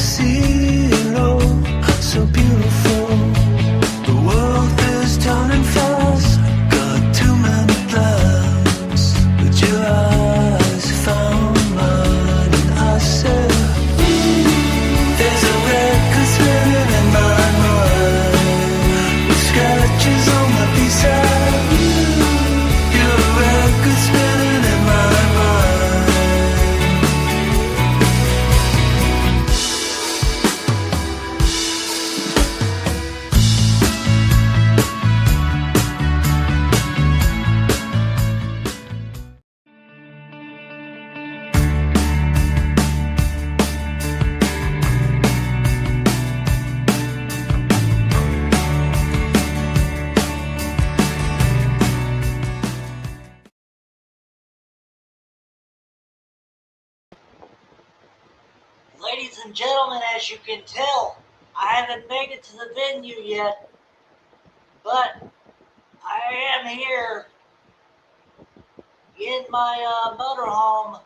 see it all, so beautiful. The world is turning fast. Got too many plans, but your eyes found mine, and I said, there's a record spinning in my mind, with scratches on my B-side. You're a record spinning in my mind. Ladies and gentlemen, as you can tell, I haven't made it to the venue yet, but I am here in my motorhome.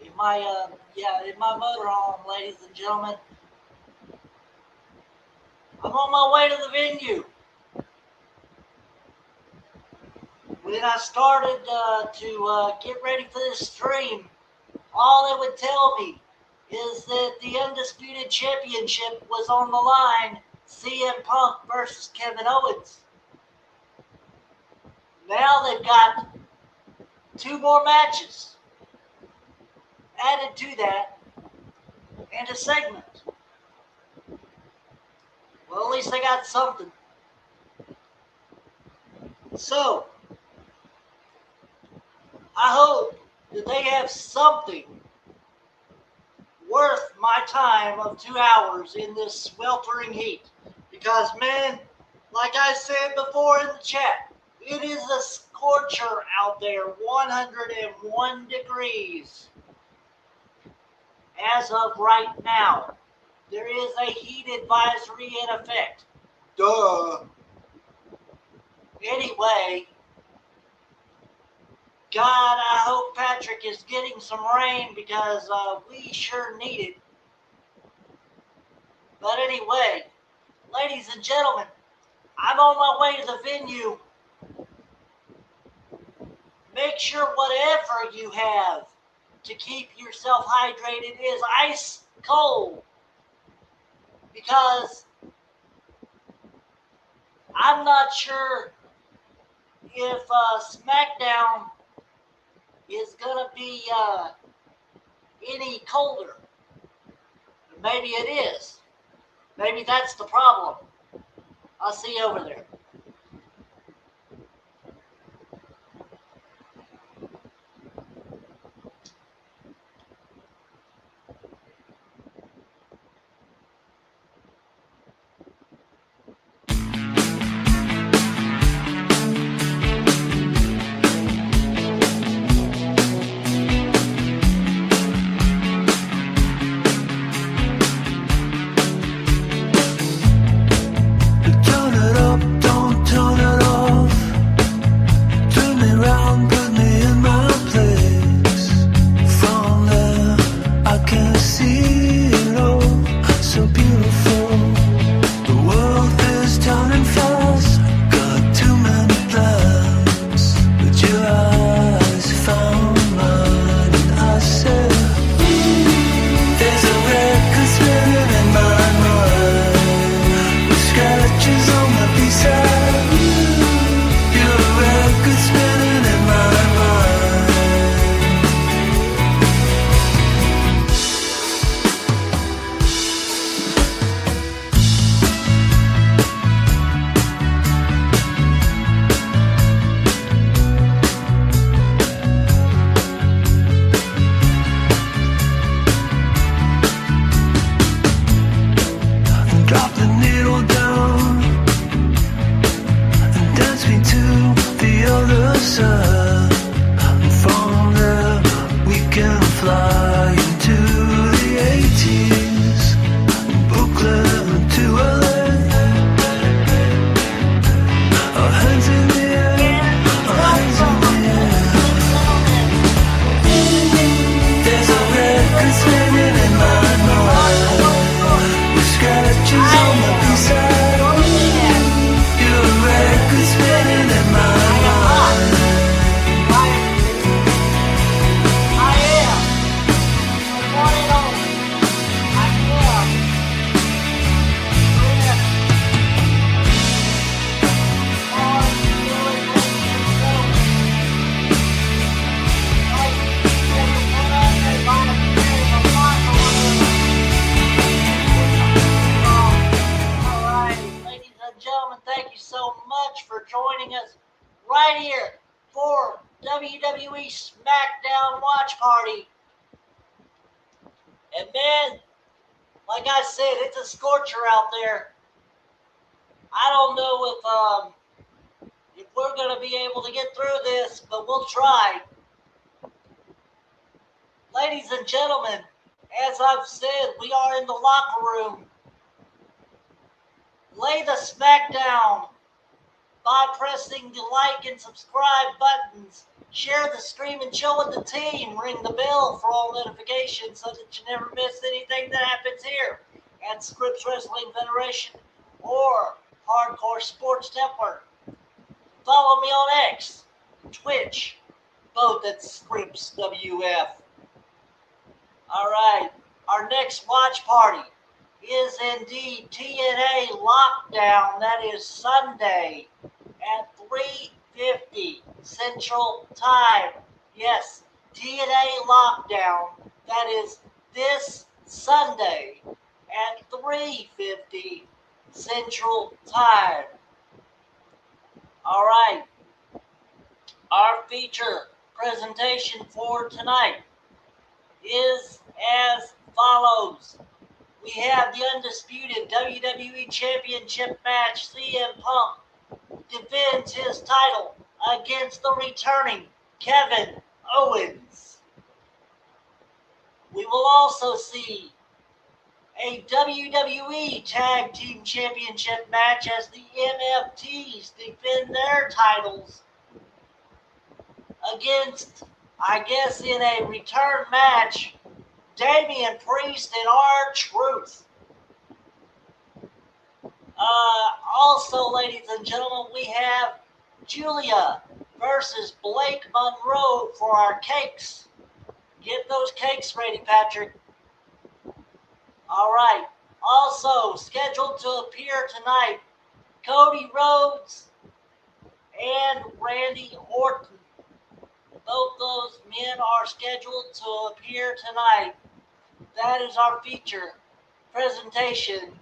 In my motorhome, ladies and gentlemen. I'm on my way to the venue. When I started to get ready for this stream, all it would tell me is that the Undisputed Championship was on the line, CM Punk versus Kevin Owens. Now they've got 2 more matches added to that and a segment. Well, at least they got something. So, I hope that they have something worth my time of 2 hours in this sweltering heat. Because, man, like I said before in the chat, it is a scorcher out there, 101 degrees. As of right now, there is a heat advisory in effect. Duh. Anyway, God, I hope Patrick is getting some rain because we sure need it. But anyway, ladies and gentlemen, I'm on my way to the venue. Make sure whatever you have to keep yourself hydrated is ice cold. Because I'm not sure if Smackdown is going to be any colder. Maybe it is. Maybe that's the problem. I'll see you over there. Turn it up. right here for WWE Smackdown Watch Party. And man, like I said, it's a scorcher out there. I don't know if we're going to be able to get through this, but we'll try. Ladies and gentlemen, as I've said, we are in the locker room. Lay the Smackdown by pressing the like and subscribe buttons. Share the stream and chill with the team. Ring the bell for all notifications so that you never miss anything that happens here at Scripps Wrestling Federation or Hardcore Sports Network. Follow me on X, Twitch, both at Scripps WF. All right, our next watch party is indeed TNA Lockdown. That is Sunday at 3:50 Central Time. Yes, TNA Lockdown. That is this Sunday at 3:50 Central Time. All right. Our feature presentation for tonight is as follows. We have the undisputed WWE Championship match. CM Punk defends his title against the returning Kevin Owens. We will also see a WWE Tag Team Championship match as the MFTs defend their titles against, I guess in a return match, Damian Priest and R-Truth. Also, ladies and gentlemen, we have Julia versus Blake Monroe for our cakes. Get those cakes ready, Patrick. All right. Also, scheduled to appear tonight, Cody Rhodes and Randy Orton. Both those men are scheduled to appear tonight. That is our feature presentation.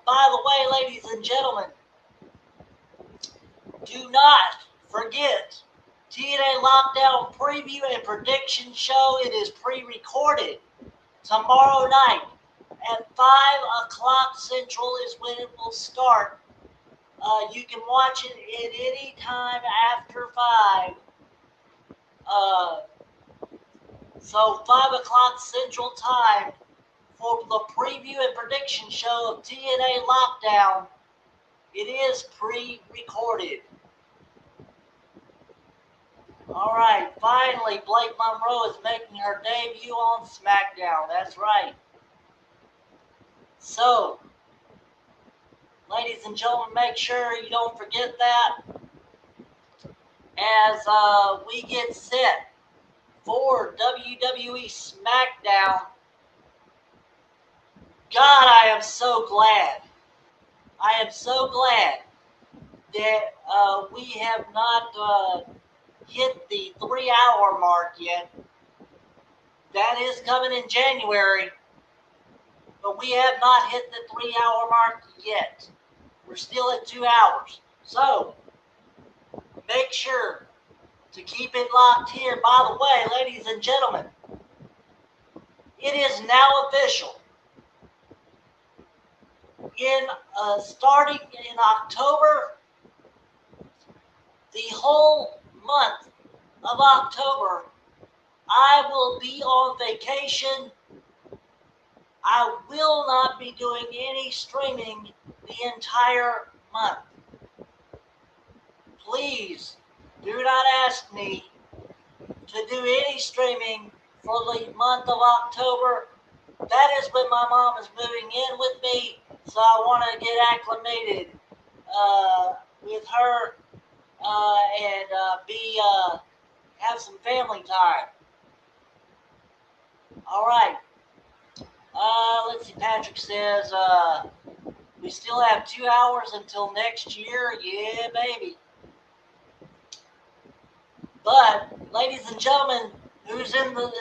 By the way, ladies and gentlemen, do not forget TNA Lockdown preview and prediction show. It is pre-recorded. Tomorrow night at 5 o'clock Central is when it will start. You can watch it at any time after 5. So 5 o'clock Central Time for the preview and prediction show of TNA Lockdown. It is pre-recorded. All right, finally, Blake Monroe is making her debut on Smackdown. That's right. So, ladies and gentlemen, make sure you don't forget that as we get set for WWE Smackdown. God, I am so glad. I am so glad that we have not hit the 3-hour mark yet. That is coming in January, but we have not hit the 3-hour mark yet. We're still at 2 hours. So, make sure to keep it locked here. By the way, ladies and gentlemen, it is now official. Starting in October, the whole month of October, I will be on vacation. I will not be doing any streaming the entire month. Please do not ask me to do any streaming for the month of October. That is when my mom is moving in with me, so I want to get acclimated with her and have some family time. All right. Let's see. Patrick says we still have 2 hours until next year. Yeah, baby. But, ladies and gentlemen, who's in the...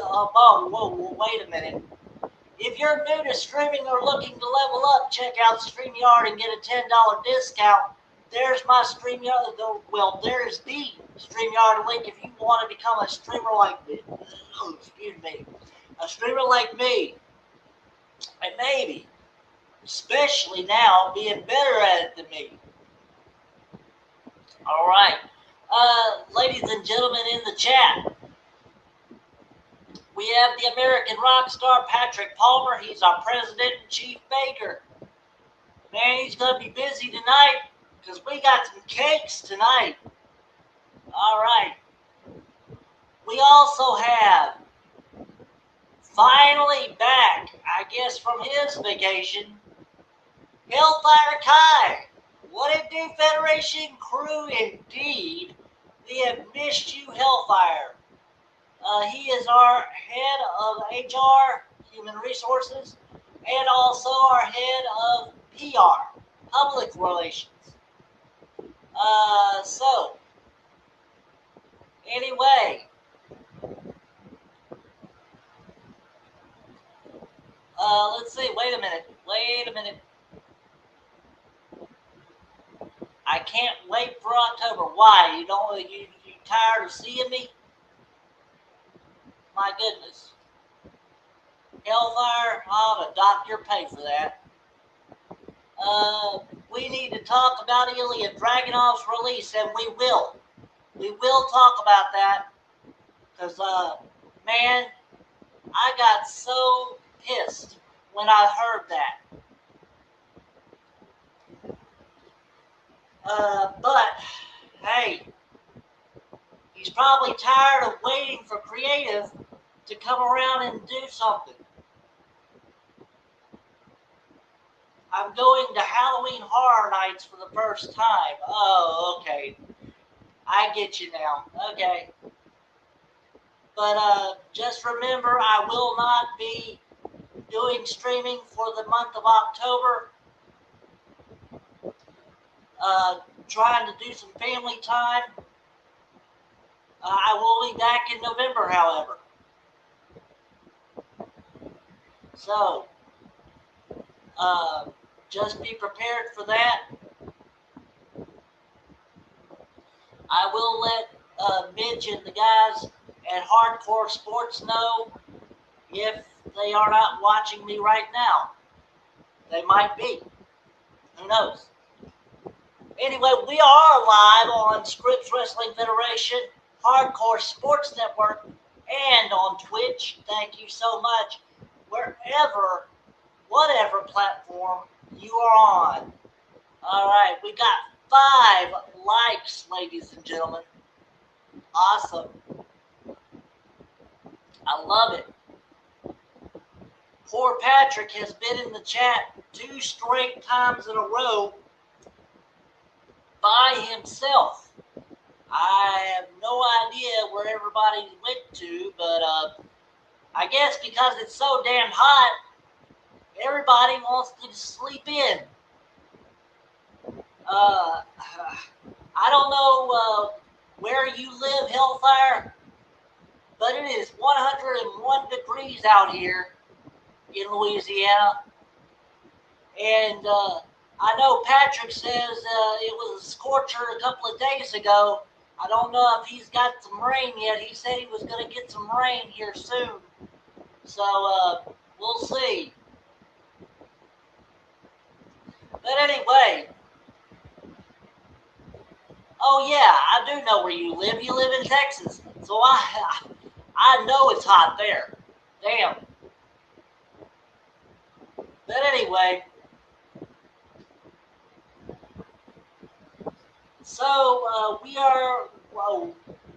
whoa, wait a minute. If you're new to streaming or looking to level up, check out StreamYard and get a $10 discount. there's my StreamYard. Well, there's the StreamYard link if you want to become a streamer like me. Oh, excuse me. A streamer like me. And maybe, especially now, being better at it than me. All right. Ladies and gentlemen in the chat, we have the American rock star Patrick Palmer. He's our president and chief baker. Man, he's going to be busy tonight because we got some cakes tonight. All right. We also have, finally back, I guess, from his vacation, Hellfire Kai. What it do, Federation crew? Indeed. We have missed you, Hellfire. He is our head of HR, Human Resources, and also our head of PR, Public Relations. So, anyway, let's see. Wait a minute. I can't wait for October. Why? You tired of seeing me? My goodness. Hellfire, I'll have to dock your pay for that. We need to talk about Ilya Dragunov's release, and we will. We will talk about that. Because, man, I got so pissed when I heard that. But, hey, he's probably tired of waiting for creative to come around and do something. I'm going to Halloween Horror Nights for the first time. Oh, okay. I get you now. Okay. But just remember, I will not be doing streaming for the month of October. Trying to do some family time. I will be back in November, however. So, just be prepared for that. I will let Midge and the guys at Hardcore Sports know if they are not watching me right now. They might be. Who knows? Anyway, we are live on Scripps Wrestling Federation, Hardcore Sports Network, and on Twitch. Thank you so much. Wherever, whatever platform you are on. All right, we got 5 likes, ladies and gentlemen. Awesome. I love it. Poor Patrick has been in the chat 2 straight times in a row by himself. I have no idea where everybody went to, but I guess because it's so damn hot, everybody wants to sleep in. I don't know where you live, Hellfire, but it is 101 degrees out here in Louisiana. And I know Patrick says it was a scorcher a couple of days ago. I don't know if he's got some rain yet. He said he was going to get some rain here soon. So we'll see. But anyway, oh yeah, I do know where you live. You live in Texas. So I know it's hot there. Damn. But anyway, so we are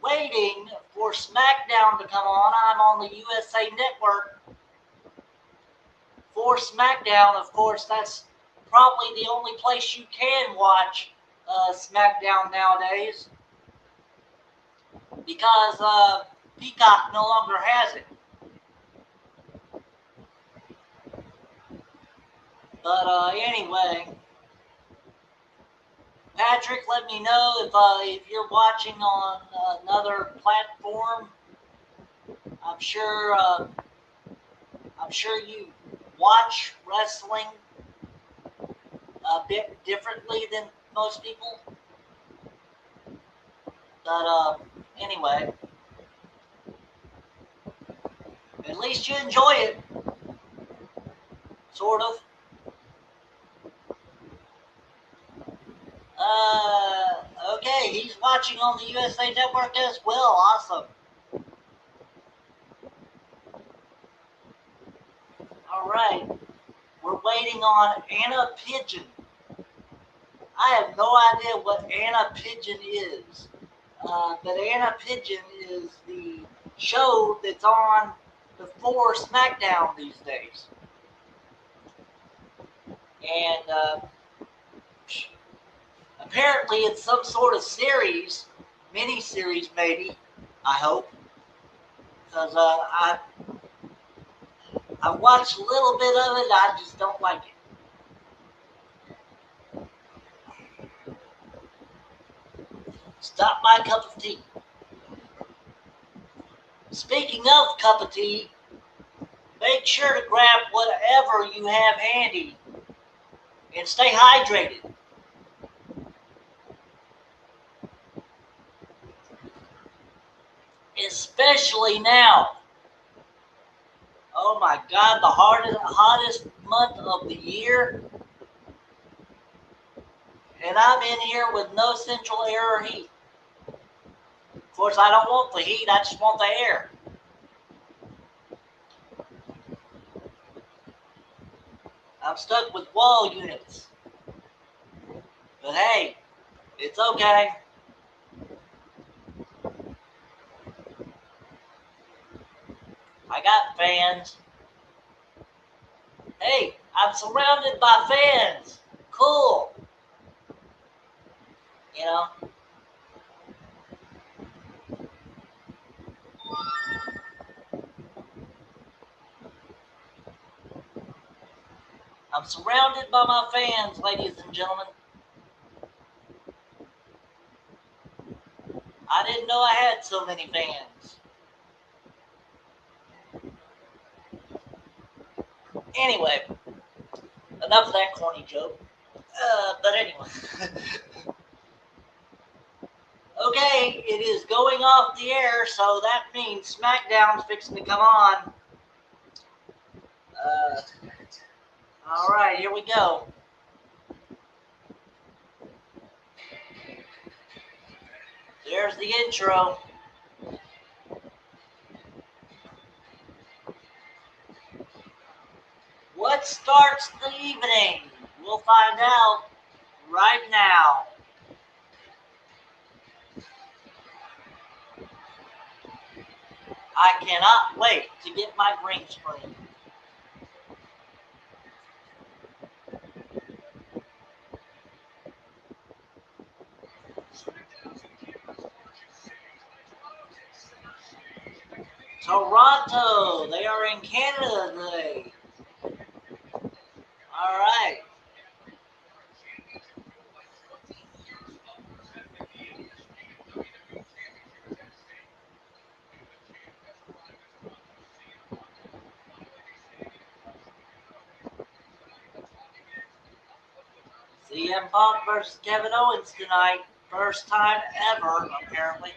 waiting for Smackdown to come on. I'm on the USA Network for Smackdown. Of course, that's probably the only place you can watch Smackdown nowadays because Peacock no longer has it. But anyway, Patrick, let me know if you're watching on another platform. I'm sure you watch wrestling a bit differently than most people. But anyway, at least you enjoy it, sort of. Okay, he's watching on the USA Network as well. Awesome. All right, we're waiting on Anna Pigeon. I have no idea what Anna Pigeon is, but Anna Pigeon is the show that's on before Smackdown these days. And apparently it's some sort of series, mini-series maybe, I hope. Because I watched a little bit of it, I just don't like it. It's not my cup of tea. Speaking of cup of tea, make sure to grab whatever you have handy and stay hydrated. Especially now. Oh my God, the hottest month of the year. And I'm in here with no central air or heat. Of course, I don't want the heat, I just want the air. I'm stuck with wall units. But hey, it's okay. I got fans. Hey, I'm surrounded by fans. Cool. You know? I'm surrounded by my fans, ladies and gentlemen. I didn't know I had so many fans. Anyway, enough of that corny joke. But anyway. Okay, it is going off the air, so that means SmackDown's fixing to come on. All right, here we go. There's the intro. What starts the evening? We'll find out right now. I cannot wait to get my green screen. Toronto, they are in Canada today. All right. CM Punk versus Kevin Owens tonight. First time ever, apparently.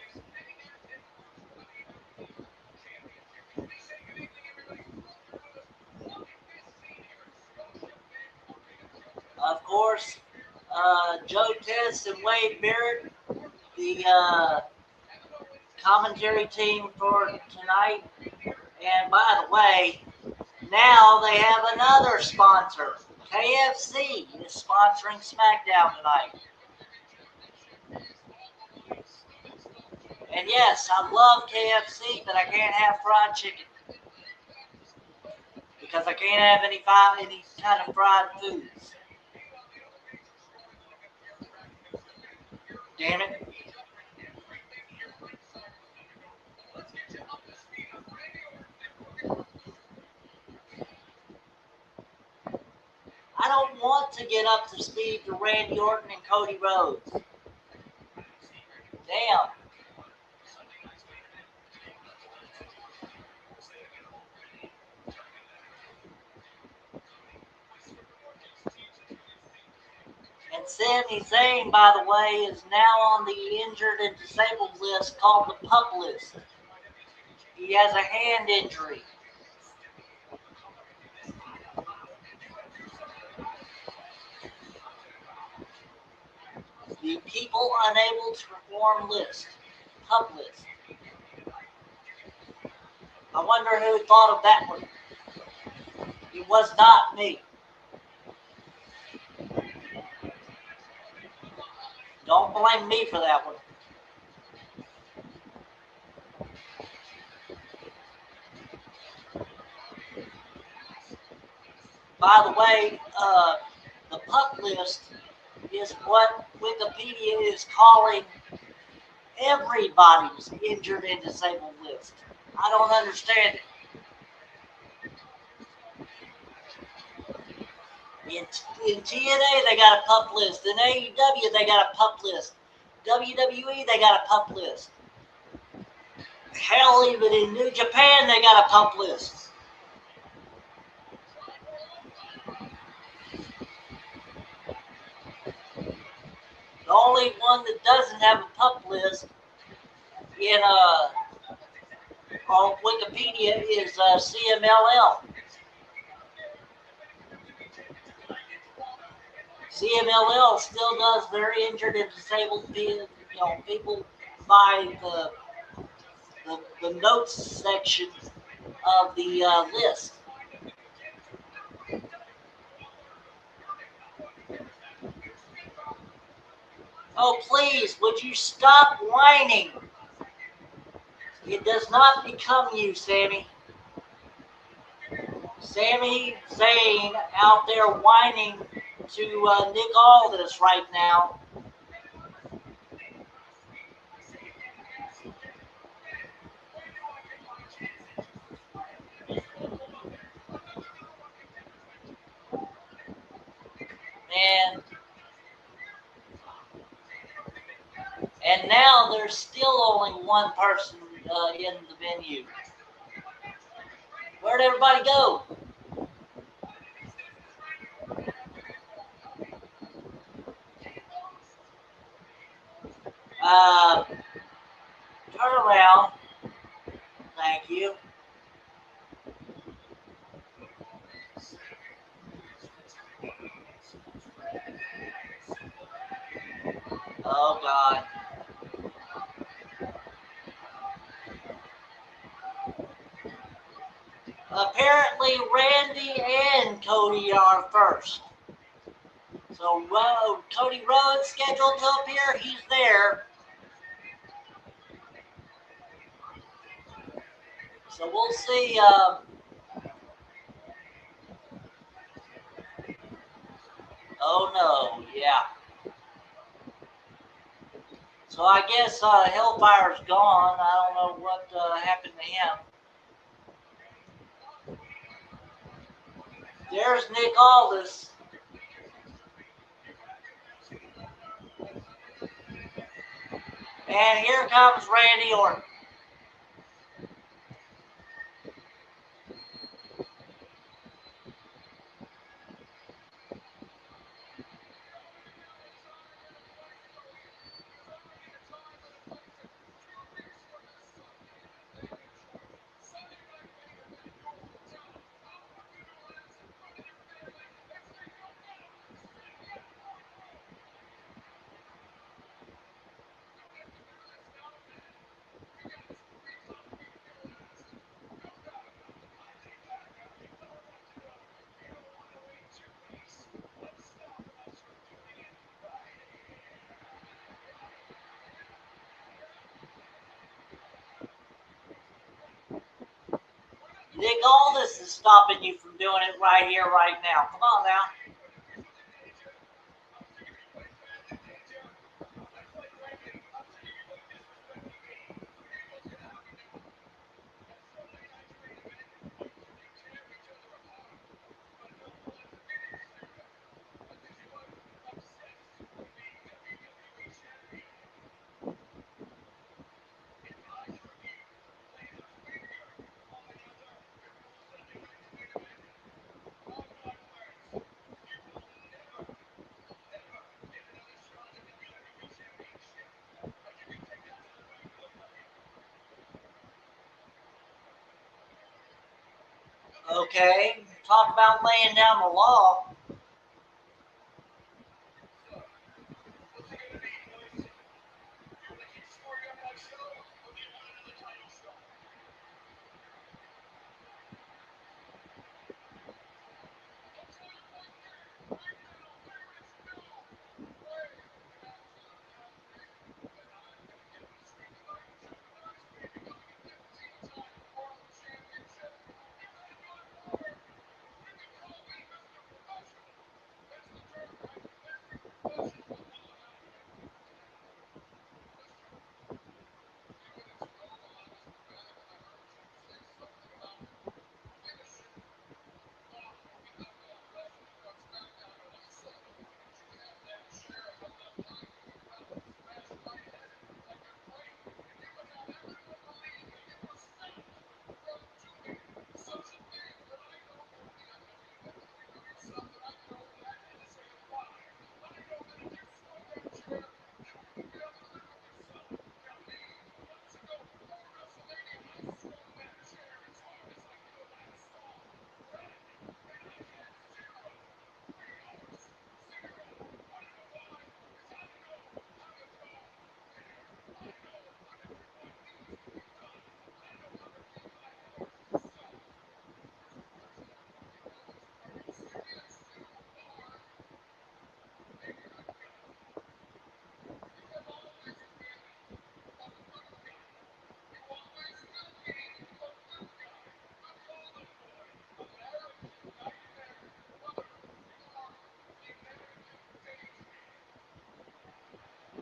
Of course, Joe Tess and Wade Barrett, the commentary team for tonight. And by the way, now they have another sponsor. KFC is sponsoring SmackDown tonight. And yes, I love KFC, but I can't have fried chicken. Because I can't have any kind of fried foods. Damn it. I don't want to get up to speed to Randy Orton and Cody Rhodes. Damn. And Sami Zayn, by the way, is now on the injured and disabled list called the PUP list. He has a hand injury. The people unable to perform list. PUP list. I wonder who thought of that one. It was not me. Don't blame me for that one. By the way, the PUP list is what Wikipedia is calling everybody's injured and disabled list. I don't understand it. In TNA, they got a PUP list. In AEW, they got a PUP list. WWE, they got a PUP list. Hell, even in New Japan, they got a PUP list. The only one that doesn't have a PUP list in on Wikipedia is CMLL. CMLL still does their injured and disabled people by the notes section of the list. Oh, please, would you stop whining? It does not become you, Sami. Sami Zayn out there whining to Nick Aldis right now. And now there's still only one person in the venue. Where'd everybody go? Turn around. Thank you. Oh, God. Apparently, Randy and Cody are first. So, Cody Rhodes scheduled to appear. He's there. So, we'll see. Oh, no. Yeah. So, I guess Hellfire's gone. I don't know what happened to him. There's Nick Aldis. And here comes Randy Orton. Nick Aldis is stopping you from doing it right here, right now. Come on now. Okay, talk about laying down the law.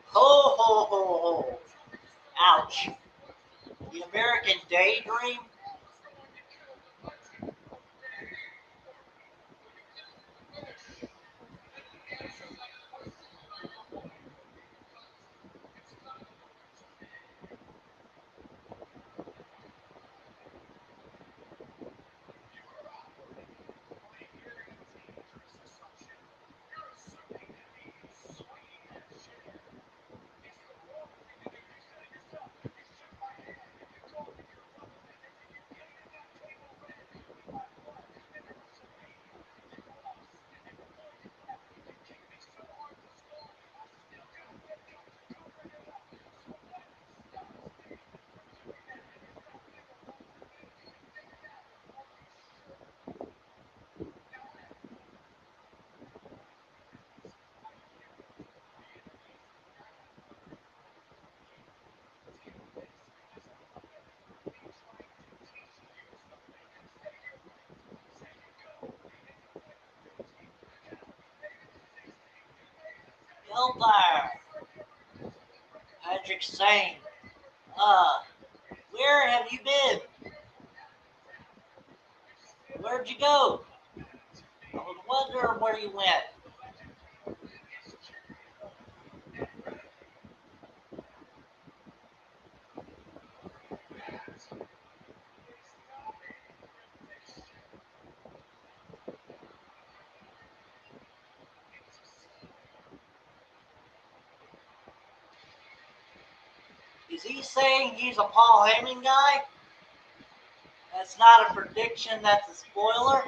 Ho, ho, ho, ho. Ouch. The American Daydream? Hellfire. Patrick Sane. Where have you been? Where'd you go? I was wondering where you went. Is he saying he's a Paul Heyman guy? That's not a prediction, that's a spoiler?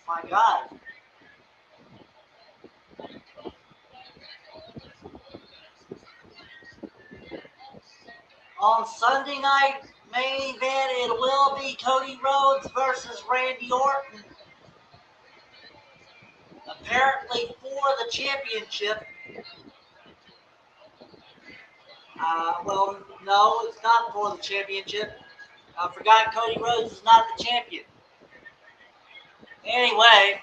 My God. On Sunday night, main event, it will be Cody Rhodes versus Randy Orton. Apparently for the championship. Well, no, it's not for the championship. I forgot Cody Rhodes is not the champion. Anyway,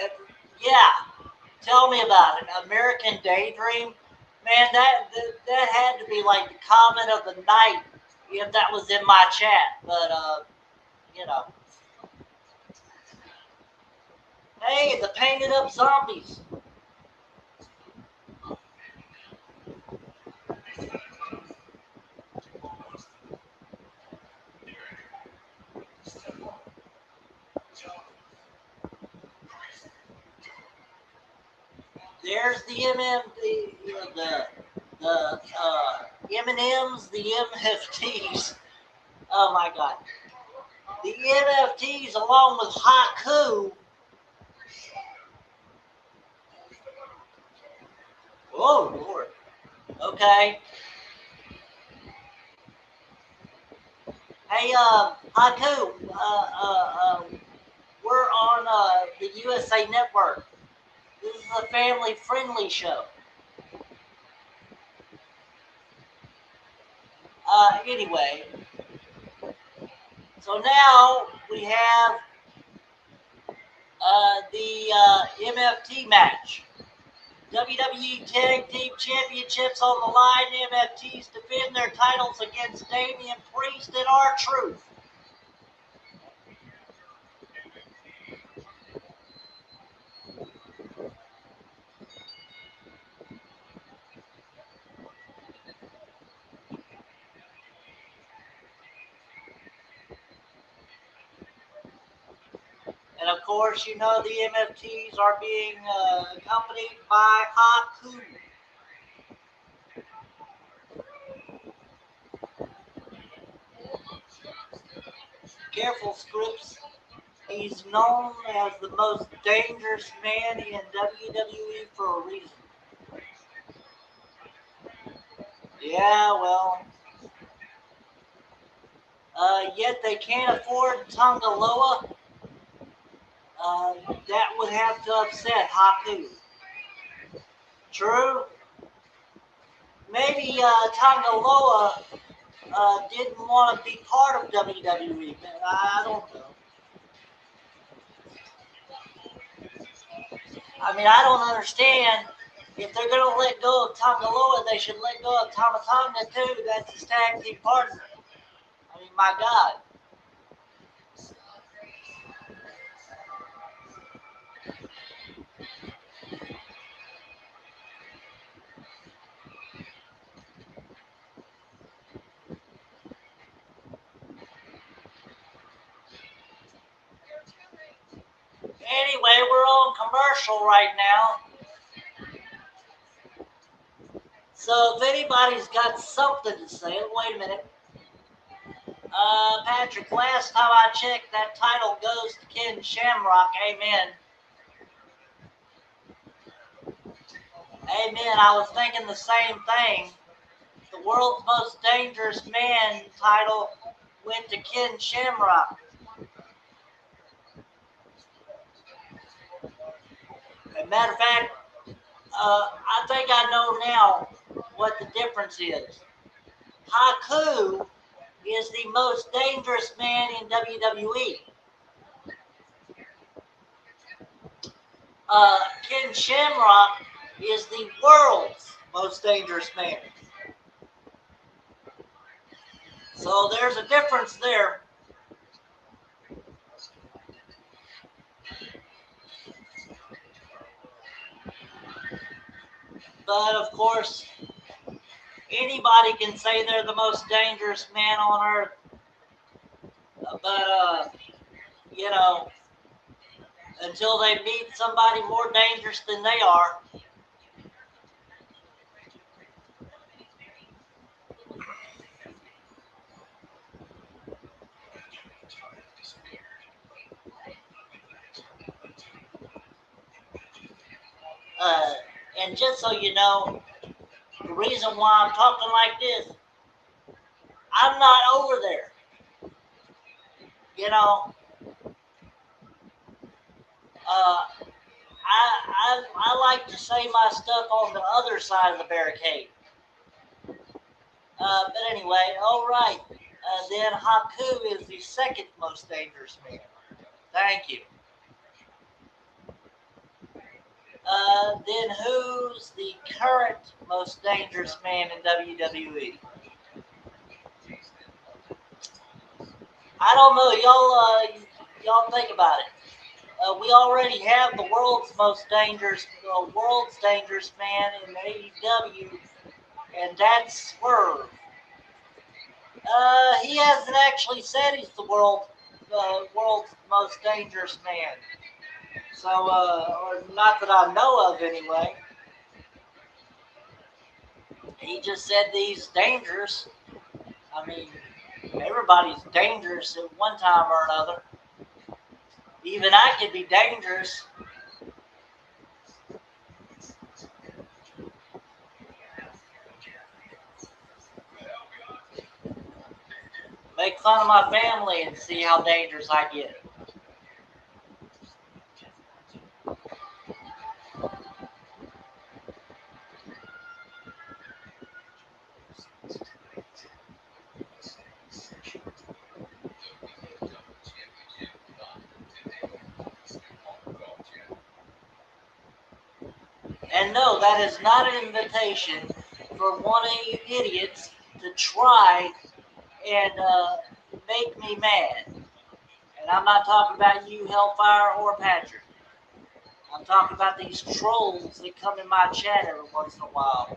uh, yeah, tell me about it. American Daydream, man, that had to be like the comment of the night if that was in my chat. But you know, hey, the painted up zombies. There's the the M&Ms, the MFTs. Oh my God. The NFTs along with Haku. Oh, Lord. Okay. Hey, Haku, we're on the USA Network. This is a family-friendly show. Anyway, so now we have the MFT match. WWE Tag Team Championships on the line. MFTs defend their titles against Damian Priest and R-Truth. And of course, you know the MFTs are being accompanied by Haku. Careful, Scripps. He's known as the most dangerous man in WWE for a reason. Yeah, well, yet they can't afford Tongaloa. That would have to upset Haku. True. Maybe Tongaloa didn't want to be part of WWE. I don't know. I mean, I don't understand. If they're going to let go of Tongaloa, they should let go of Tamatonga too. That's his tag team partner. I mean, my God. Anyway, we're on commercial right now. So if anybody's got something to say, wait a minute. Patrick, last time I checked, that title goes to Ken Shamrock. Amen. Amen. I was thinking the same thing. The world's most dangerous man title went to Ken Shamrock. As a matter of fact, I think I know now what the difference is. Haku is the most dangerous man in WWE. Ken Shamrock is the world's most dangerous man. So there's a difference there. But of course, anybody can say they're the most dangerous man on earth. But, you know, until they meet somebody more dangerous than they are. And just so you know, the reason why I'm talking like this, I'm not over there. You know, I like to say my stuff on the other side of the barricade. But anyway, all right. Then Haku is the second most dangerous man. Thank you. Then who's the current most dangerous man in WWE? I don't know. Y'all think about it. We already have the world's dangerous man in AEW, and that's Swerve. He hasn't actually said he's the world's most dangerous man. So, or not that I know of anyway. He just said that he's dangerous. I mean, Everybody's dangerous at one time or another. Even I can be dangerous. Make fun of my family and see how dangerous I get. And no, that is not an invitation for one of you idiots to try and make me mad. And I'm not talking about you, Hellfire, or Patrick. I'm talking about these trolls that come in my chat every once in a while.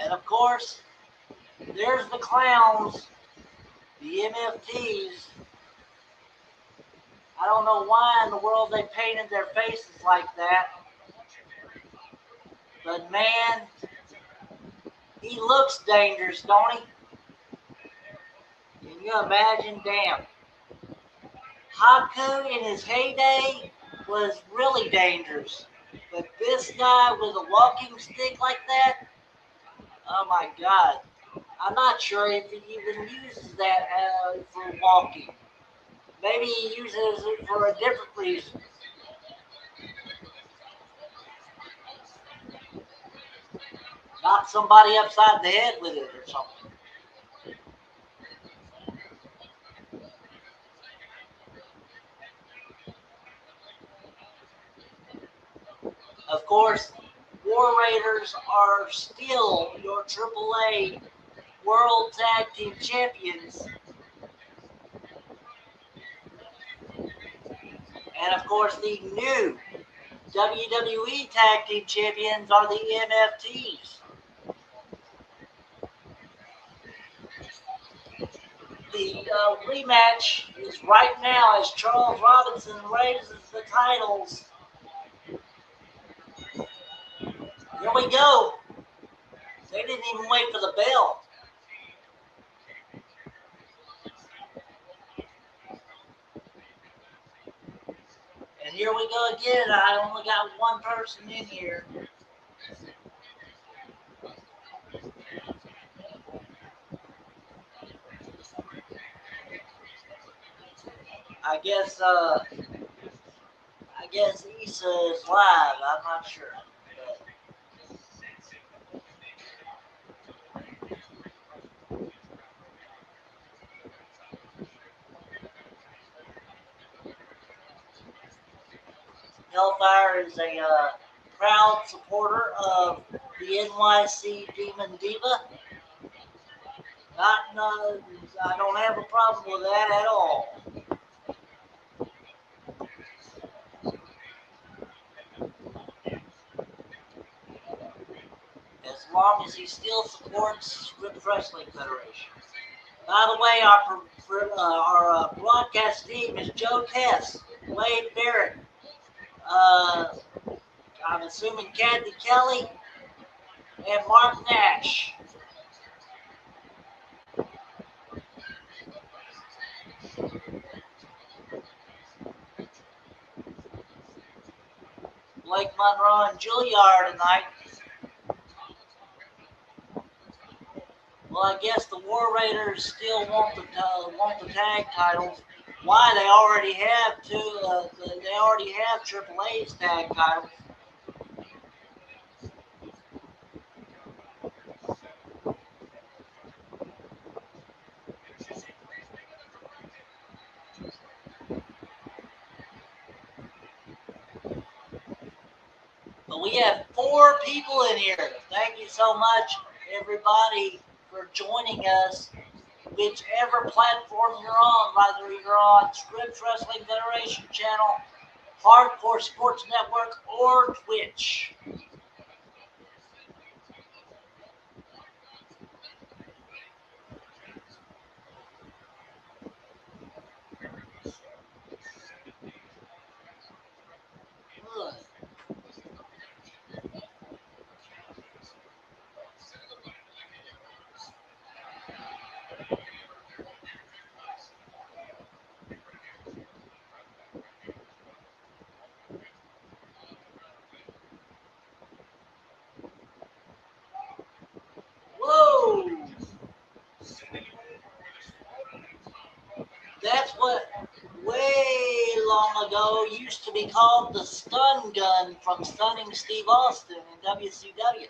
And of course, there's the clowns, the MFTs. I don't know why in the world they painted their faces like that. But man, he looks dangerous, don't he? Can you imagine? Damn. Haku in his heyday was really dangerous. But this guy with a walking stick like that, oh my god. I'm not sure if he even uses that for walking. Maybe he uses it for a different reason. Knock somebody upside the head with it or something. Of course, War Raiders are still your AAA World Tag Team Champions. And of course, the new WWE Tag Team Champions are the MFTs. The rematch is right now as Charles Robinson raises the titles. Here we go. They didn't even wait for the bell. And here we go again. I only got one person in here. I guess Issa is live. I'm not sure. But Hellfire is a proud supporter of the NYC Demon Diva. I don't have a problem with that at all. As long as he still supports Rip Wrestling Federation. By the way, our broadcast team is Joe Tess, Wade Barrett, I'm assuming Kathy Kelly, and Mark Nash. Blake Monroe and Julia are tonight. Well, I guess the War Raiders still want the tag titles. Why? They already have they already have AAA's tag titles. But we have 4 people in here. Thank you so much, everybody, for joining us whichever platform you're on, whether you're on Scripps Wrestling Federation channel, Hardcore Sports Network, or Twitch. Whoa! That's what way long ago used to be called the stun gun from Stunning Steve Austin in WCW.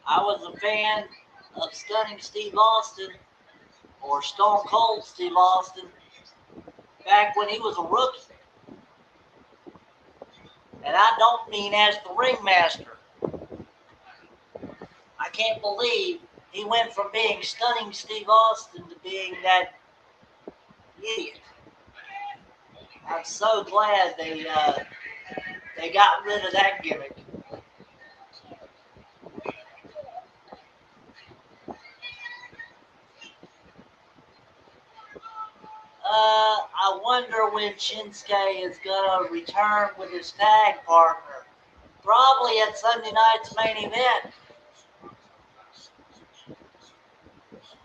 I was a fan of Stunning Steve Austin, or Stone Cold Steve Austin, back when he was a rookie. And I don't mean as the ringmaster. I can't believe he went from being Stunning Steve Austin to being that idiot. I'm so glad they got rid of that gimmick. I wonder when Shinsuke is gonna return with his tag partner. Probably at Sunday night's main event.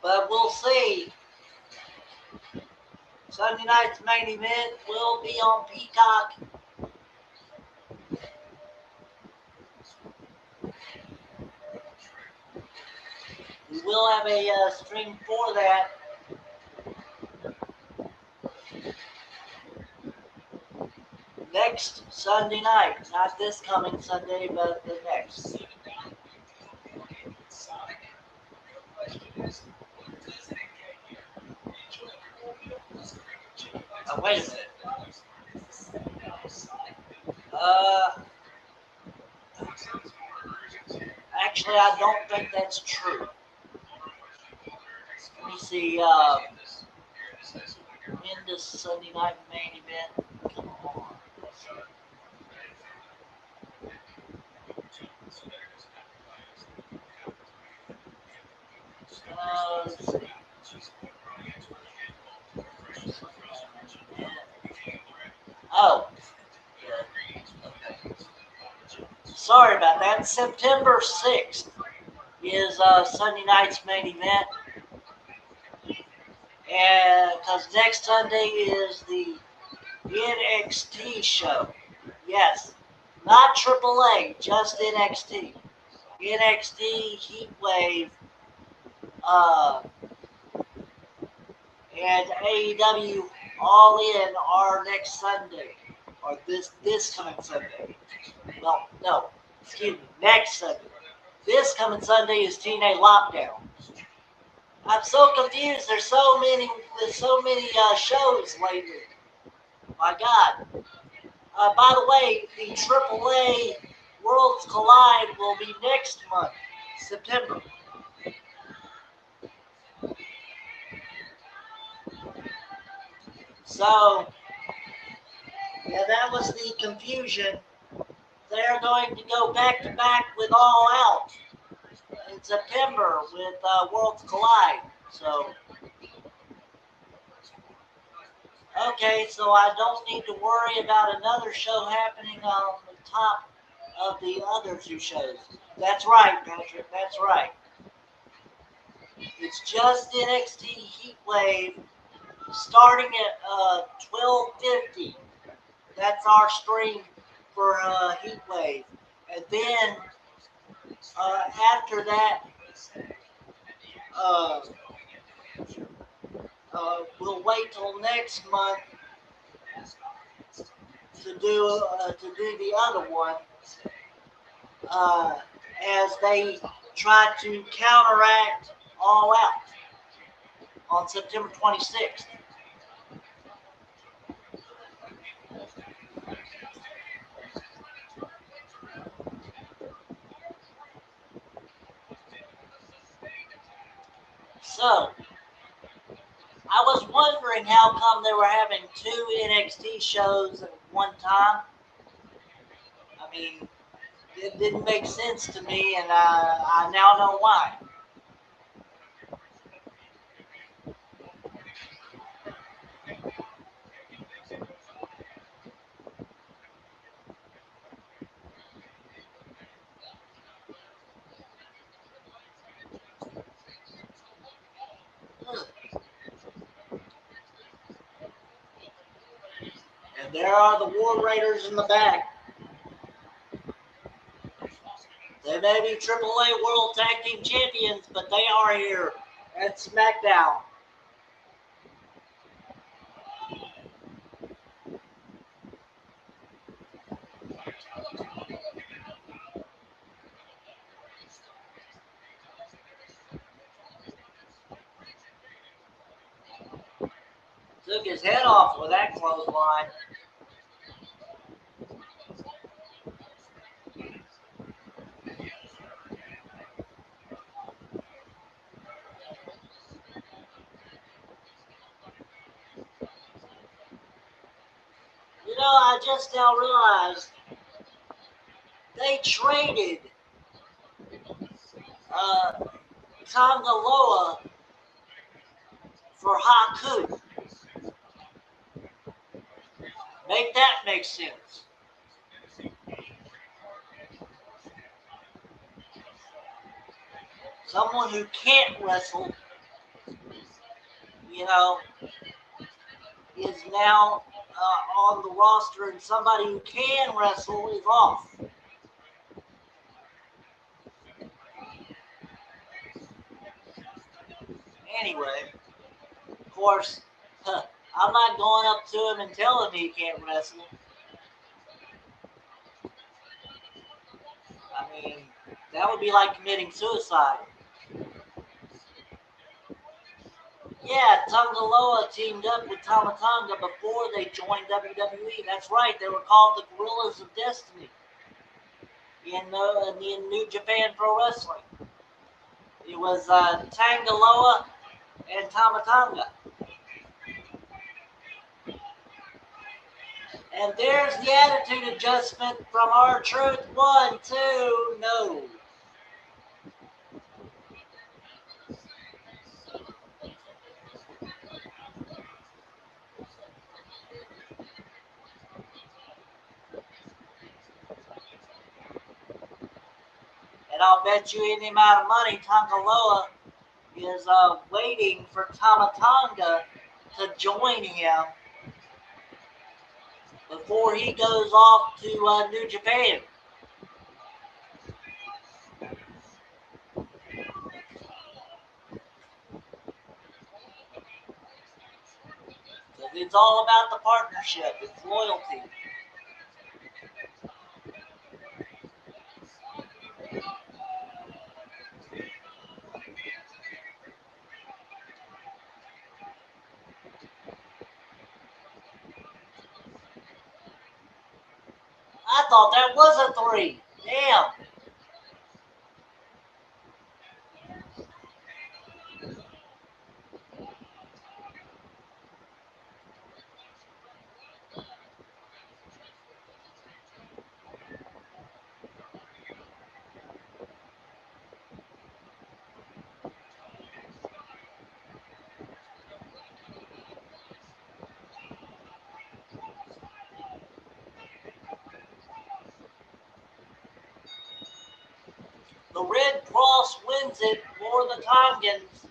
But we'll see. Sunday night's main event will be on Peacock. We will have a stream for that. Next Sunday night. Not this coming Sunday, but the next. Wait a minute. Actually, I don't think that's true. Let me see. In this Sunday night main event. Come on. Let's see. Oh. Okay. Sorry about that. September 6th is Sunday night's main event. And because next Sunday is the NXT show. Yes. Not AAA, just NXT. NXT Heatwave and AEW All In are next Sunday. Or this coming Sunday. Well, no, excuse me, next Sunday. This coming Sunday is TNA Lockdown. I'm so confused. There's so many shows lately. My God. By the way, the AAA Worlds Collide will be next month, September. So, yeah, that was the confusion. They're going to go back to back with All Out in September with Worlds Collide. So, okay, so I don't need to worry about another show happening on the top of the other two shows. That's right, Patrick. That's right. It's just NXT Heatwave starting at 12:50. That's our stream for Heatwave. And then after that, we'll wait till next month to do the other one. as they tried to counteract All Out on September 26th. So, I was wondering how come they were having 2 NXT shows at one time. I mean, it didn't make sense to me, and I now know why. And there are the War Raiders in the back. They may be AAA World Tag Team Champions, but they are here at Smackdown. Took his head off with that clothesline. You know, I just now realized they traded Tonga Loa for Haku. Make that make sense. Someone who can't wrestle, you know, is now on the roster, and somebody who can wrestle is off. Anyway, of course, I'm not going up to him and telling him he can't wrestle. I mean, that would be like committing suicide. Yeah, Tonga Loa teamed up with Tama Tonga before they joined WWE. That's right, they were called the Gorillas of Destiny in New Japan Pro Wrestling. It was Tanga Loa and Tama Tonga. And there's the attitude adjustment from R-Truth. 1, 2, no. And I'll bet you any amount of money Tonga Loa is waiting for Tama Tonga to join him before he goes off to New Japan. It's all about the partnership. It's loyalty. I thought that was a 3. Damn. The Red Cross wins it for the Tongans.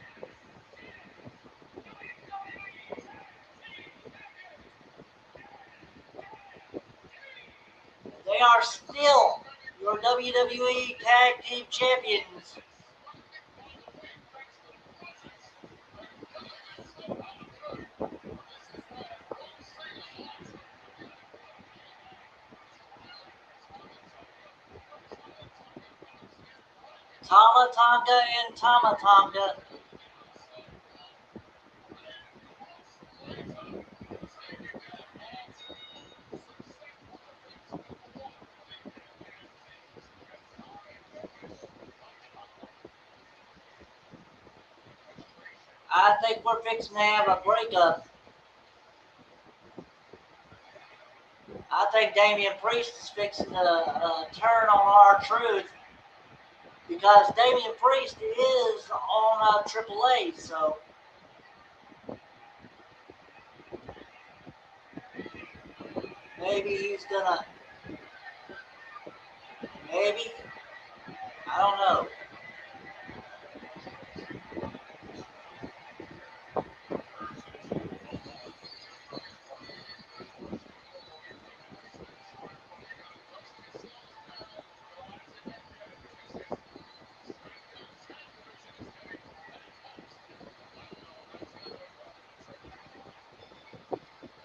They are still your WWE Tag Team Champions. Tama Tonga and Tama Tonga. I think we're fixing to have a breakup. I think Damian Priest is fixing to turn on R-Truth because Damian Priest is on AAA, so maybe he's gonna. Maybe, I don't know.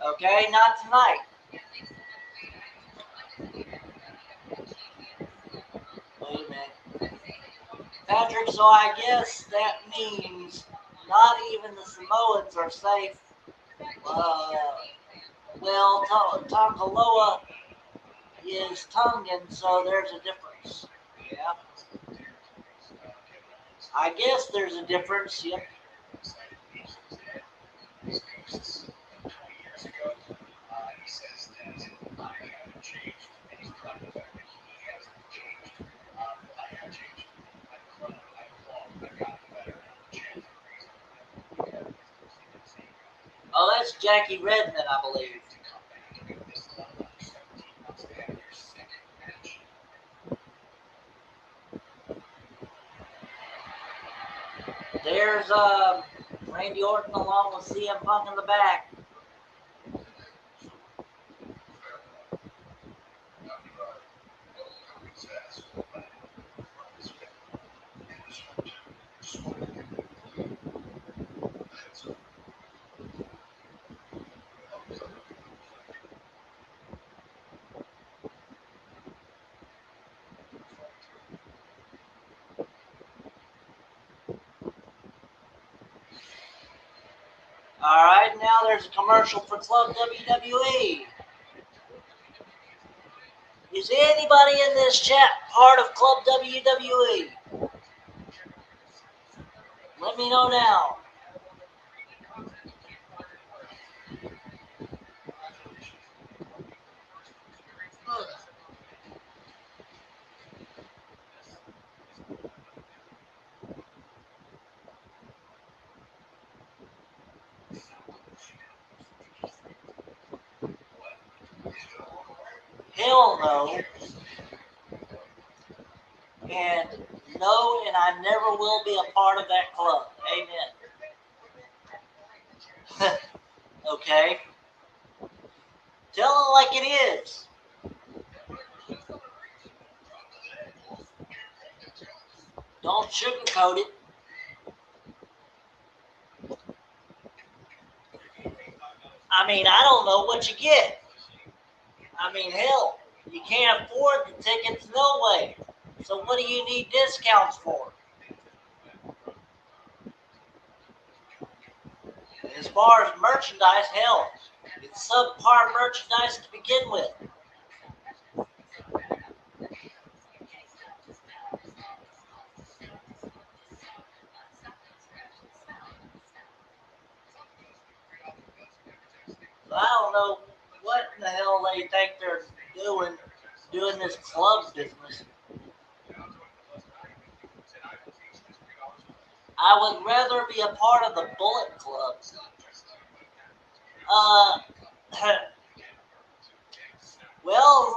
Okay, not tonight. Wait a minute. Patrick, so I guess that means not even the Samoans are safe. Well, Tongaloa is Tongan, so there's a difference. Yeah. I guess there's a difference. Yep. Oh, that's Jackie Redmond, I believe. There's Randy Orton along with CM Punk in the back. All right, now there's a commercial for Club WWE. Is anybody in this chat part of Club WWE? Let me know now. Hell no. And no, and I never will be a part of that club. Amen. Okay. Tell it like it is. Don't sugarcoat it. I mean, I don't know what you get. I mean, hell, you can't afford the tickets, no way. So what do you need discounts for? As far as merchandise, hell, it's subpar merchandise to begin with. So I don't know what in the hell they think they're doing this club business. I would rather be a part of the Bullet Club. Well,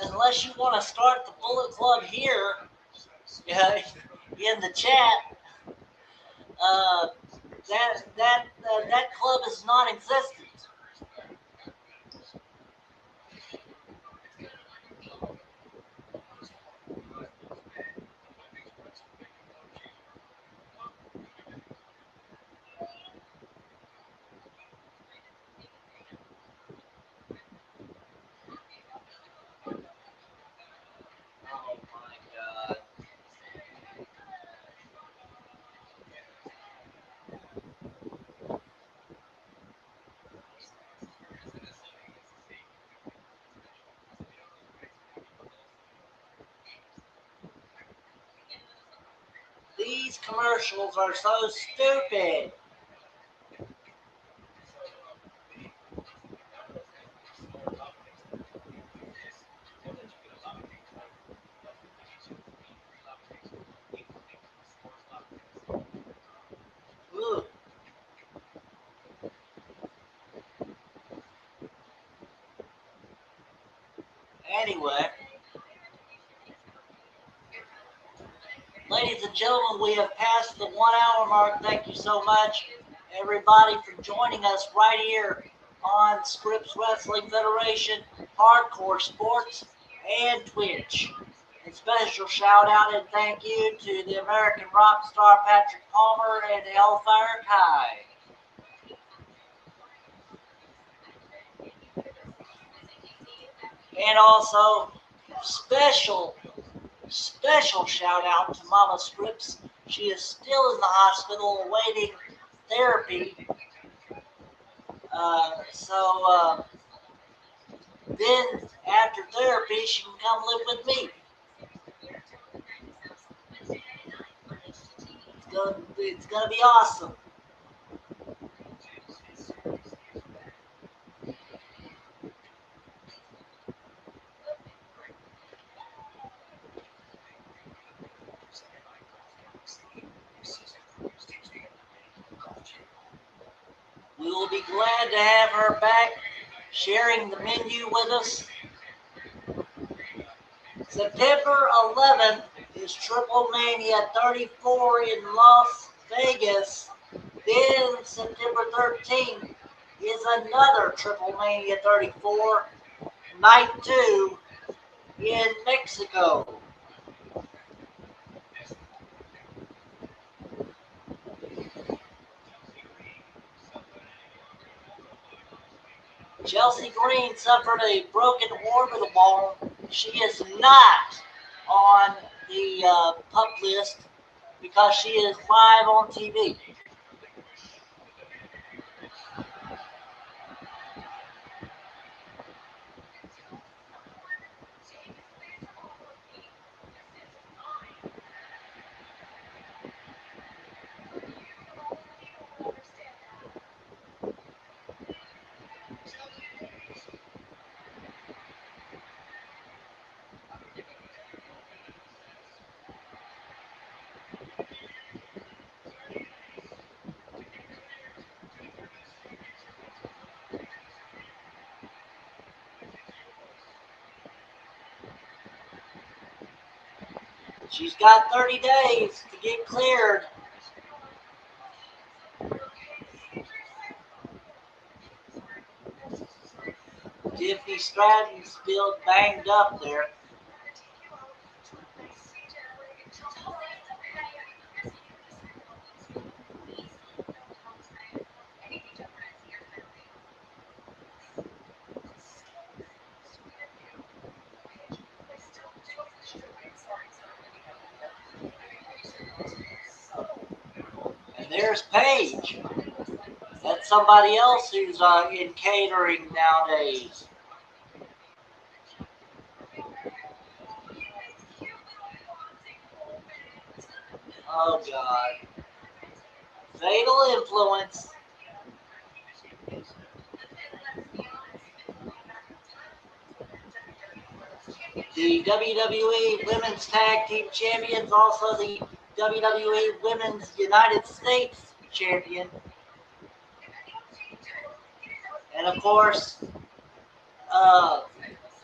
unless you want to start the Bullet Club here, in the chat, that club is non-existent. Oh my God. commercials are so stupid. Ooh. Anyway, ladies and gentlemen, we have passed the 1 hour mark. Thank you so much, everybody, for joining us right here on Scripps Wrestling Federation, Hardcore Sports, and Twitch. A special shout out and thank you to the American rock star Patrick Palmer and Hellfire Kai. And also, special shout out to Mama Scripps. She is still in the hospital awaiting therapy. Then after therapy, she can come live with me. It's gonna be awesome. We will be glad to have her back, sharing the menu with us. September 11th is Triple Mania 34 in Las Vegas. Then September 13th is another Triple Mania 34, Night 2 in Mexico. Chelsea Green suffered a broken orbital bone. She is not on the pup list because she is live on TV. She's got 30 days to get cleared. Tiffany Stratton's still banged up there. And there's Paige. That's somebody else who's in catering nowadays. Oh, God. Fatal Influence. The WWE Women's Tag Team Champions, also the WWE Women's United States Champion. And of course,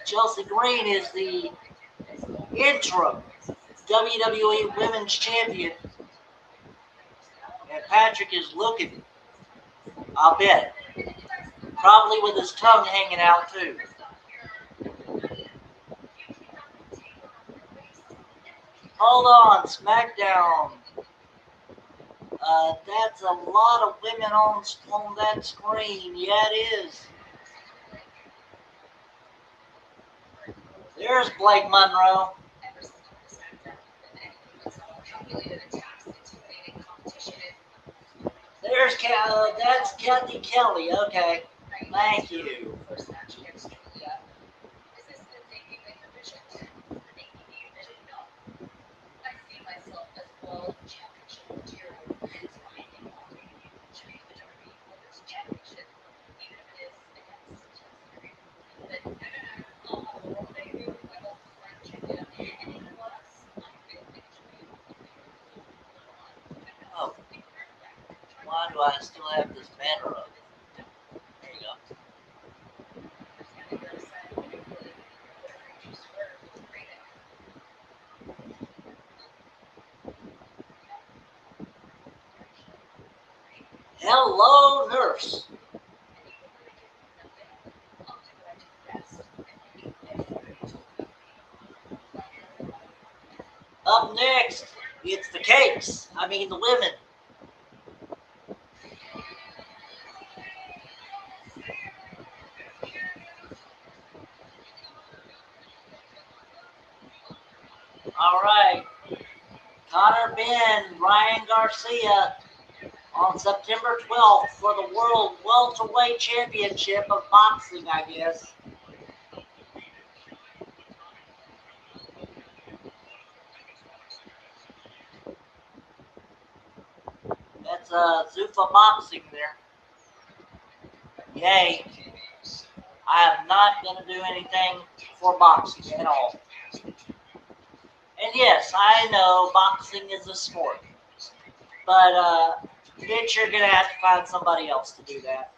Chelsea Green is the interim WWE Women's Champion. And Patrick is looking, I'll bet, probably with his tongue hanging out too. Hold on, Smackdown. That's a lot of women on that screen. Yeah, it is. There's Blake Monroe. That's Kathy Kelly. Okay, thank you. Why do I still have this banner up? There you go. Hello, nurse. Up next, it's the cakes. I mean, the women. All right. Connor Ben, Ryan Garcia on September 12th for the World Welterweight Championship of Boxing, I guess. That's Zuffa Boxing there. Yay. I am not going to do anything for boxing at all. And yes, I know boxing is a sport. But, Mitch, you're going to have to find somebody else to do that.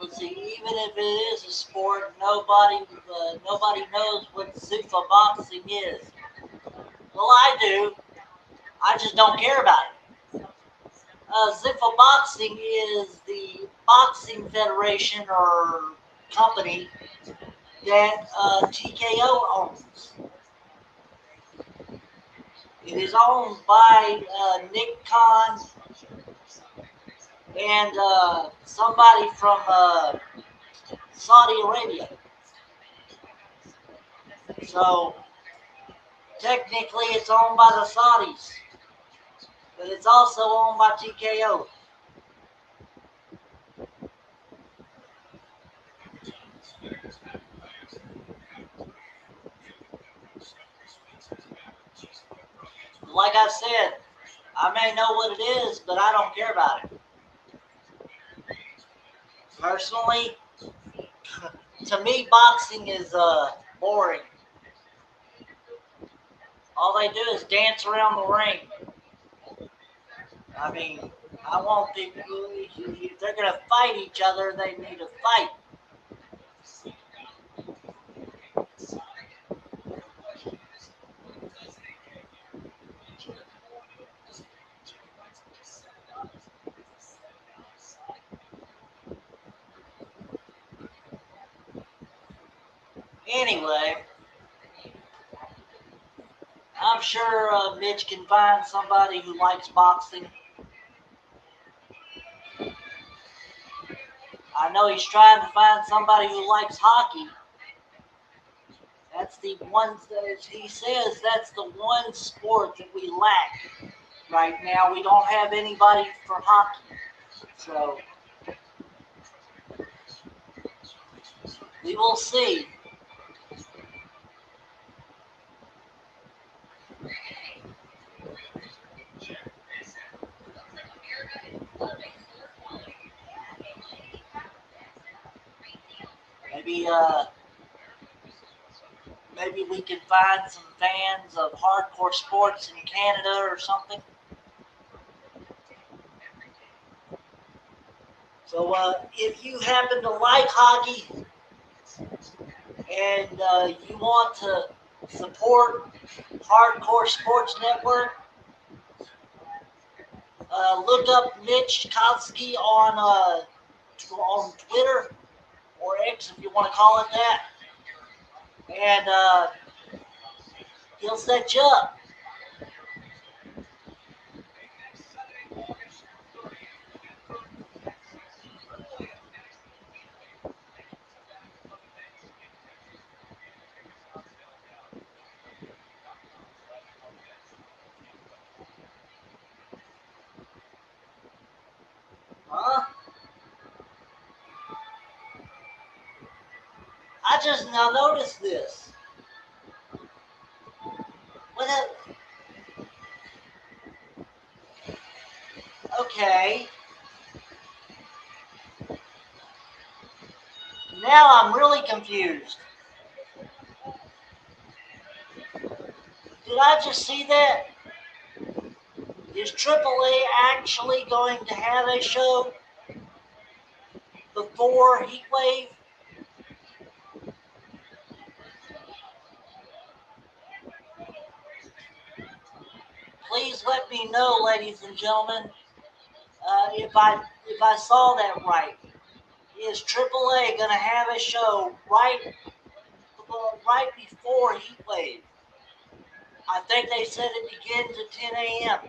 Let's see. Even if it is a sport, nobody knows what Zuffa boxing is. Well, I do. I just don't care about it. Zuffa Boxing is the boxing federation or company that TKO owns. It is owned by Nick Khan and somebody from Saudi Arabia. So technically it's owned by the Saudis, but it's also owned by TKO. Like I said, I may know what it is, but I don't care about it. Personally, to me, boxing is boring. All they do is dance around the ring. I mean, I want people, if they're going to fight each other, they need to fight. Anyway, I'm sure Mitch can find somebody who likes boxing. I know he's trying to find somebody who likes hockey. That's the one, he says that's the one sport that we lack right now. We don't have anybody for hockey. So, we will see. Maybe, maybe we can find some fans of hardcore sports in Canada or something. So if you happen to like hockey and you want to support Hardcore Sports Network, look up Mitch Koski on Twitter or X if you want to call it that, and he'll set you up. I just now noticed this. Okay. Now I'm really confused. Did I just see that? Is AAA actually going to have a show before Heatwave? Please let me know, ladies and gentlemen, if I saw that right. Is AAA going to have a show right before Heatwave? I think they said it begins at 10 a.m.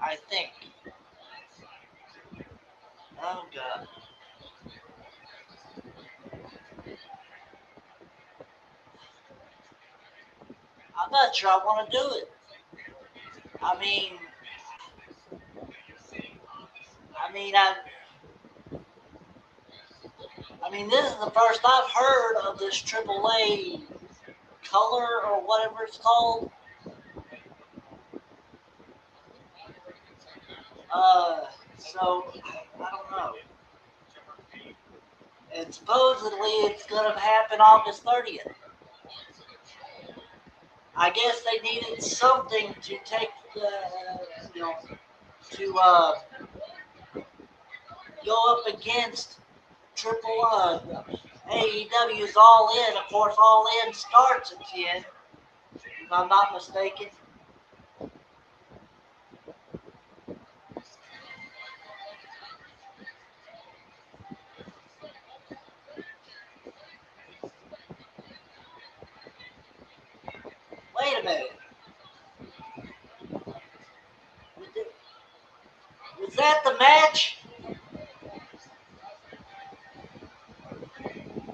I think. Oh, God. I'm not sure I want to do it. I mean, I mean, I, I mean, this is the first I've heard of this AAA color or whatever it's called. So I don't know. And supposedly it's gonna happen August 30th. I guess they needed something to take you know, to go up against Triple AEW's All In. Of course, All In starts at 10, if I'm not mistaken. Wait a minute. Was that the match?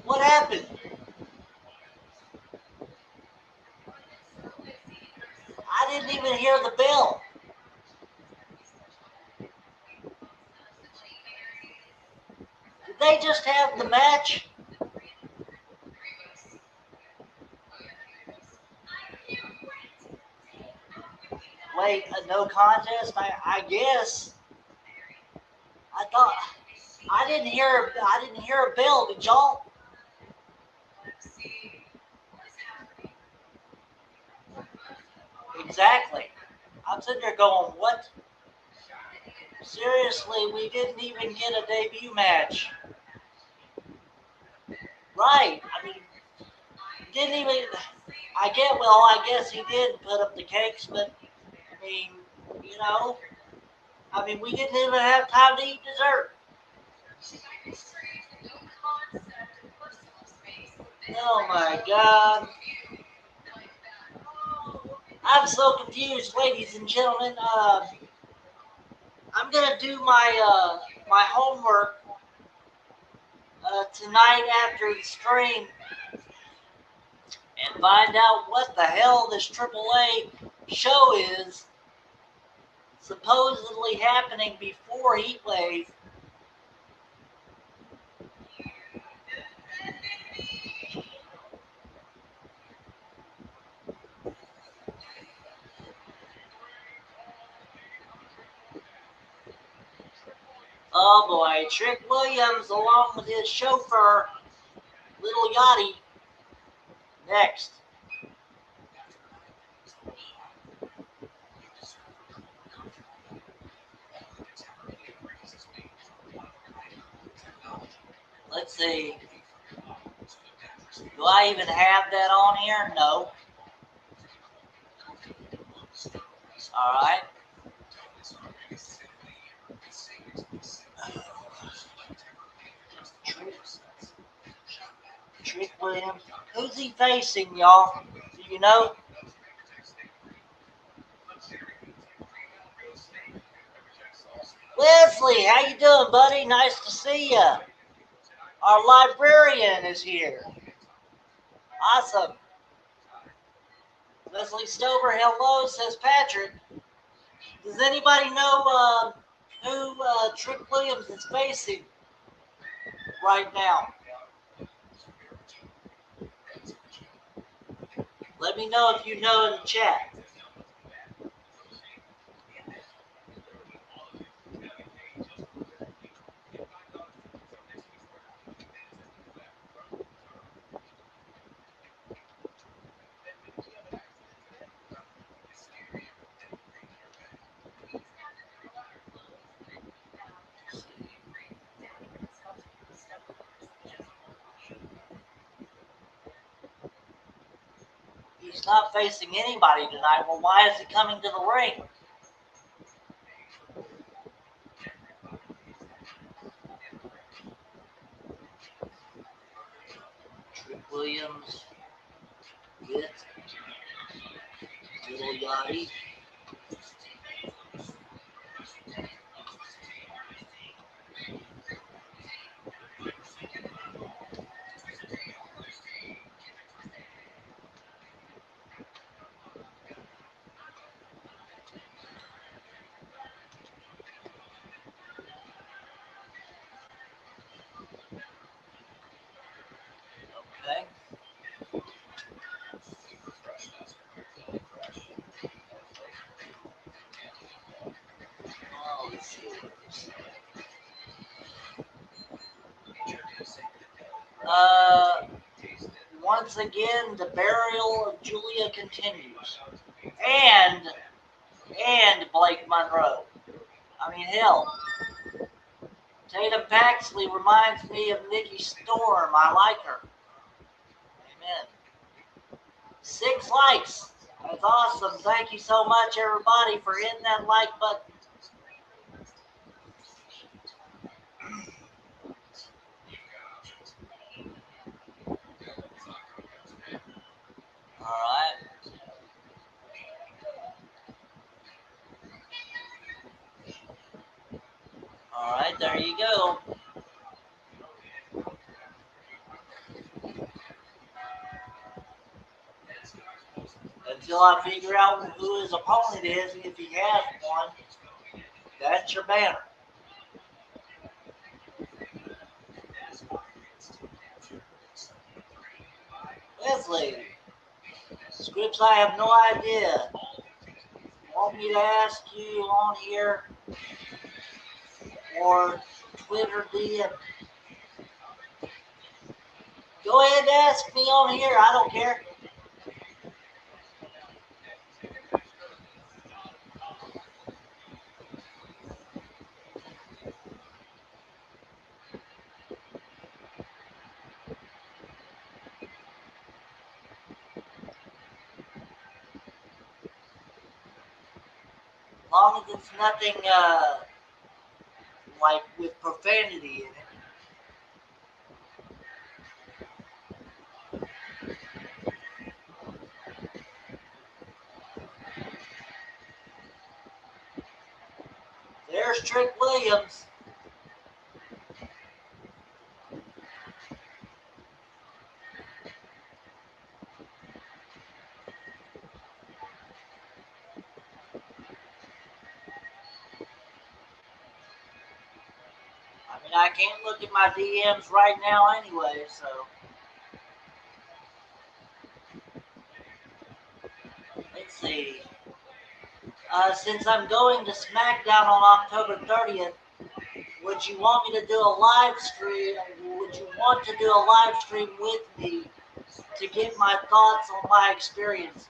What happened? I didn't even hear the bell. Did they just have the match? Wait, a no contest? I guess. I thought I didn't hear a bell. Did y'all? Exactly. I'm sitting there going, what? Seriously, we didn't even get a debut match. Right. I mean, didn't even. I guess he did put up the cakes, but I mean, you know, we didn't even have time to eat dessert. Oh my God. I'm so confused, ladies and gentlemen. I'm gonna do my homework tonight after the stream and find out what the hell this AAA show is supposedly happening before Heatwave. Oh boy, Trick Williams along with his chauffeur, Little Yachty, next. Let's see. Do I even have that on here? No. Alright. Trick Williams. Who's he facing, y'all? Do you know? Wesley, how you doing, buddy? Nice to see you. Our librarian is here. Awesome. Leslie Stover, hello, says Patrick. Does anybody know who Trick Williams is facing? right now. Let me know if you know in the chat. He's not facing anybody tonight. Well, why is he coming to the ring? Trick Williams with Little Yachty. Okay. Oh, let's see. Once again, the burial of Julia continues. And Blake Monroe. I mean, hell. Tatum Paxley reminds me of Nikki Storm. I like her. Amen. 6 likes. That's awesome. Thank you so much, everybody, for hitting that like button. All right. All right, there you go. Until I figure out who his opponent is, if he has one, that's your banner. Leslie, Scripps, I have no idea. Want me to ask you on here or Twitter DM? Go ahead and ask me on here. I don't care. As long as it's nothing like with profanity in it. There's Trick Williams. I mean, I can't look at my DMs right now anyway, so. Let's see. Since I'm going to Smackdown on October 30th, would you want me to do a live stream? Would you want to do a live stream with me to get my thoughts on my experience?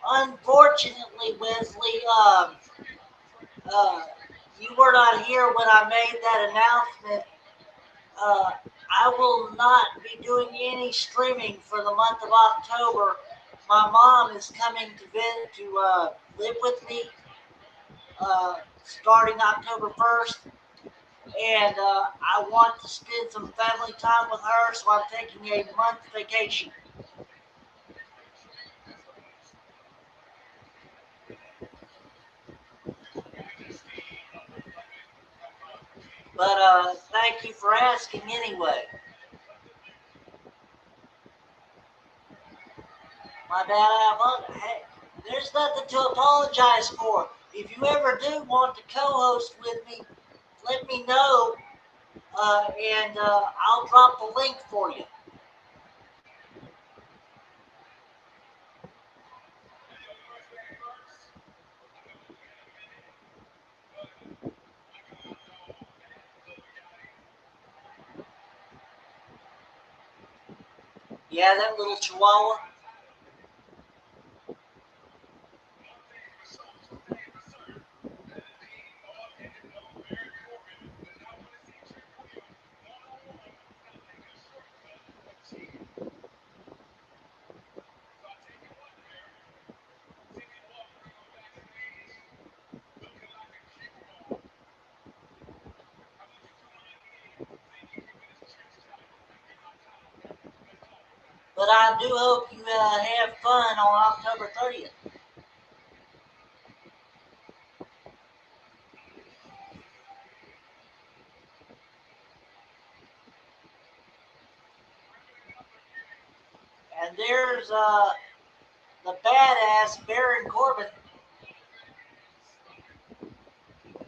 Unfortunately, Wesley, you were not here when I made that announcement. I will not be doing any streaming for the month of October. My mom is coming to live with me starting October 1st. And I want to spend some family time with her, so I'm taking a month vacation. But thank you for asking anyway. My bad. Hey, there's nothing to apologize for. If you ever do want to co-host with me, let me know. and I'll drop the link for you. Yeah, that little chihuahua. But I do hope you have fun on October 30th. And there's the badass Baron Corbin.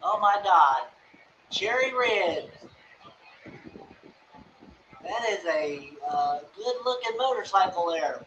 Oh my God. Cherry Red. That is a good looking motorcycle there.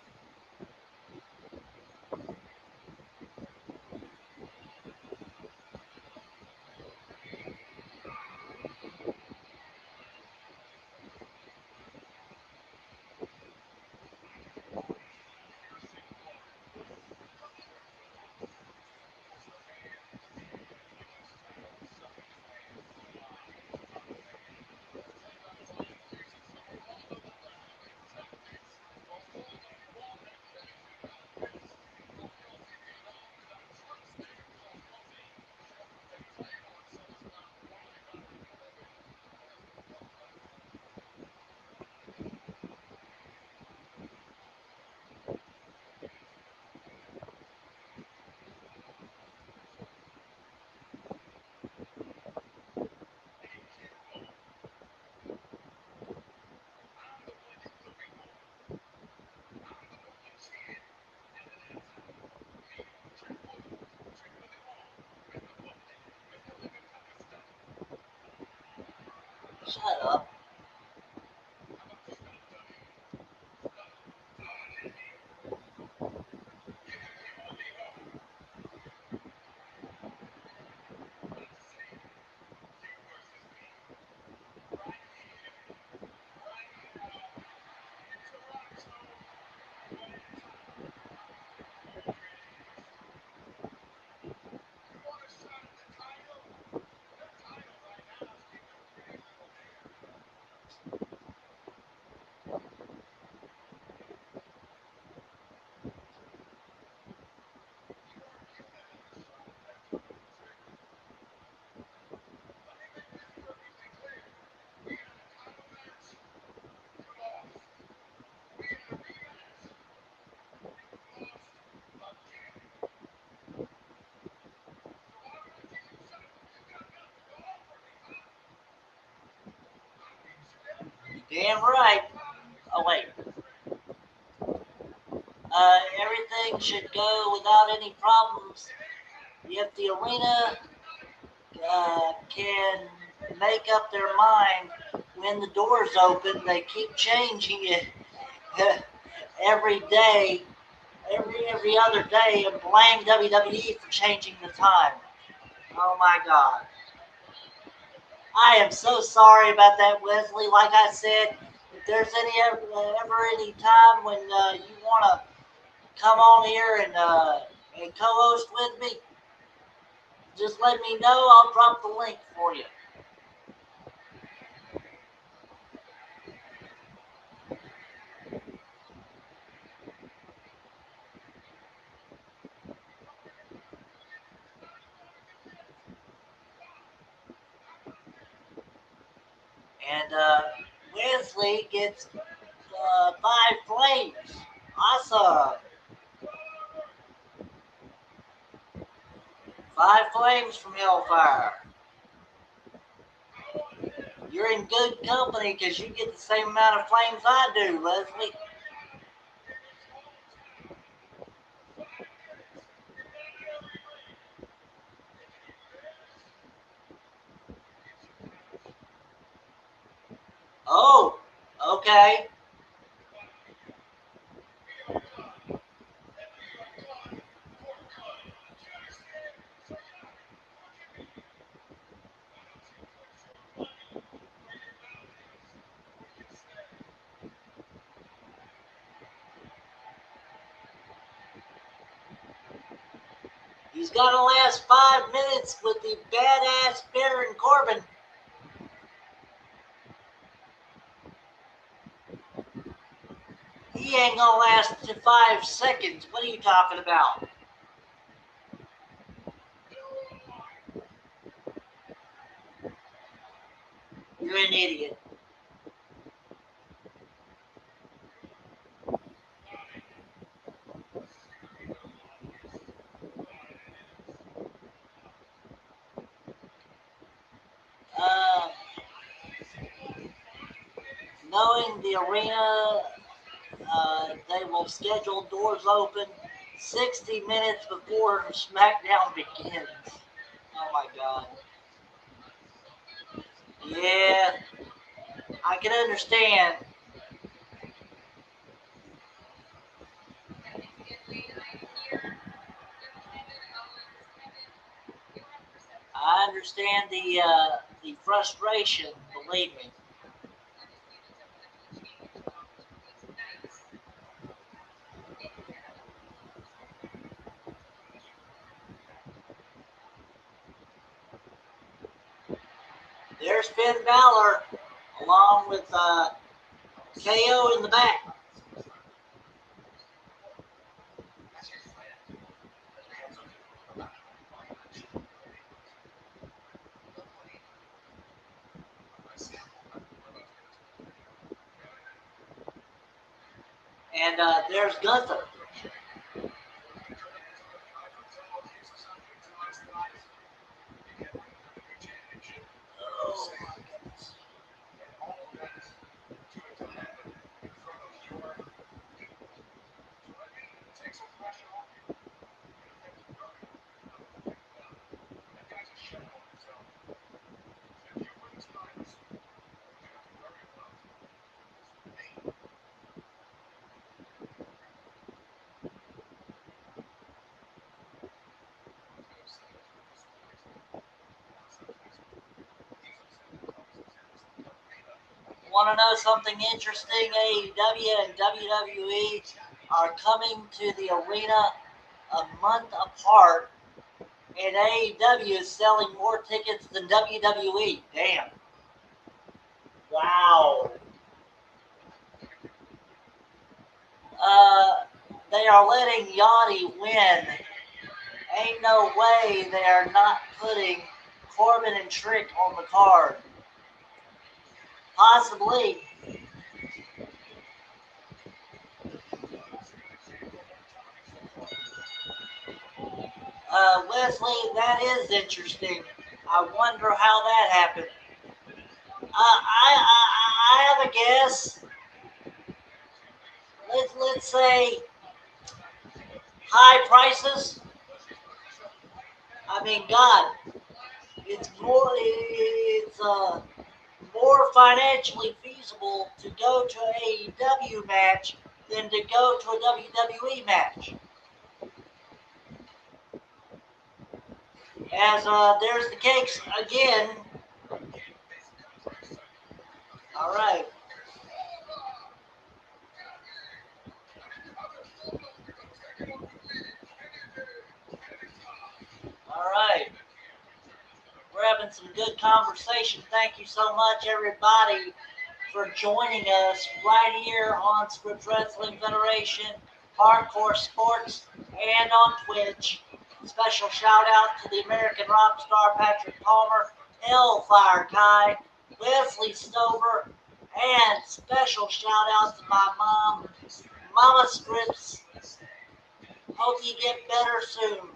Shut up. Damn right. Oh wait. Everything should go without any problems if the arena can make up their mind when the doors open. They keep changing it every day, every other day, and blame WWE for changing the time. Oh my God. I am so sorry about that, Wesley. Like I said, if there's ever any time when you want to come on here and co-host with me, just let me know. I'll drop the link for you. And Wesley gets 5 flames. Awesome. 5 flames from Hellfire. You're in good company because you get the same amount of flames I do, Leslie. Oh, okay. He's got to last 5 minutes with the badass Baron Corbin. He ain't gonna last to 5 seconds. What are you talking about? You're an idiot. Uh, Knowing the arena, they will schedule doors open 60 minutes before Smackdown begins. Oh my God. Yeah, I can understand. I understand the frustration. Believe me. There's Finn Balor along with KO in the back. And there's Gunther. Want to know something interesting? AEW and WWE are coming to the arena a month apart, and AEW is selling more tickets than WWE. Damn. Wow. Uh, they are letting Yachty win. Ain't no way they are not putting Corbin and Trick on the card. Possibly. Wesley, that is interesting. I wonder how that happened. I have a guess. Let's say high prices. I mean, God, it's more financially feasible to go to a AEW match than to go to a WWE match. As there's the cakes again. All right. All right. We're having some good conversation. Thank you so much, everybody, for joining us right here on Scripps Wrestling Federation, Hardcore Sports, and on Twitch. Special shout out to the American rock star Patrick Palmer, Hellfire Kai, Wesley Stover, and special shout out to my mom, Mama Scripps. Hope you get better soon.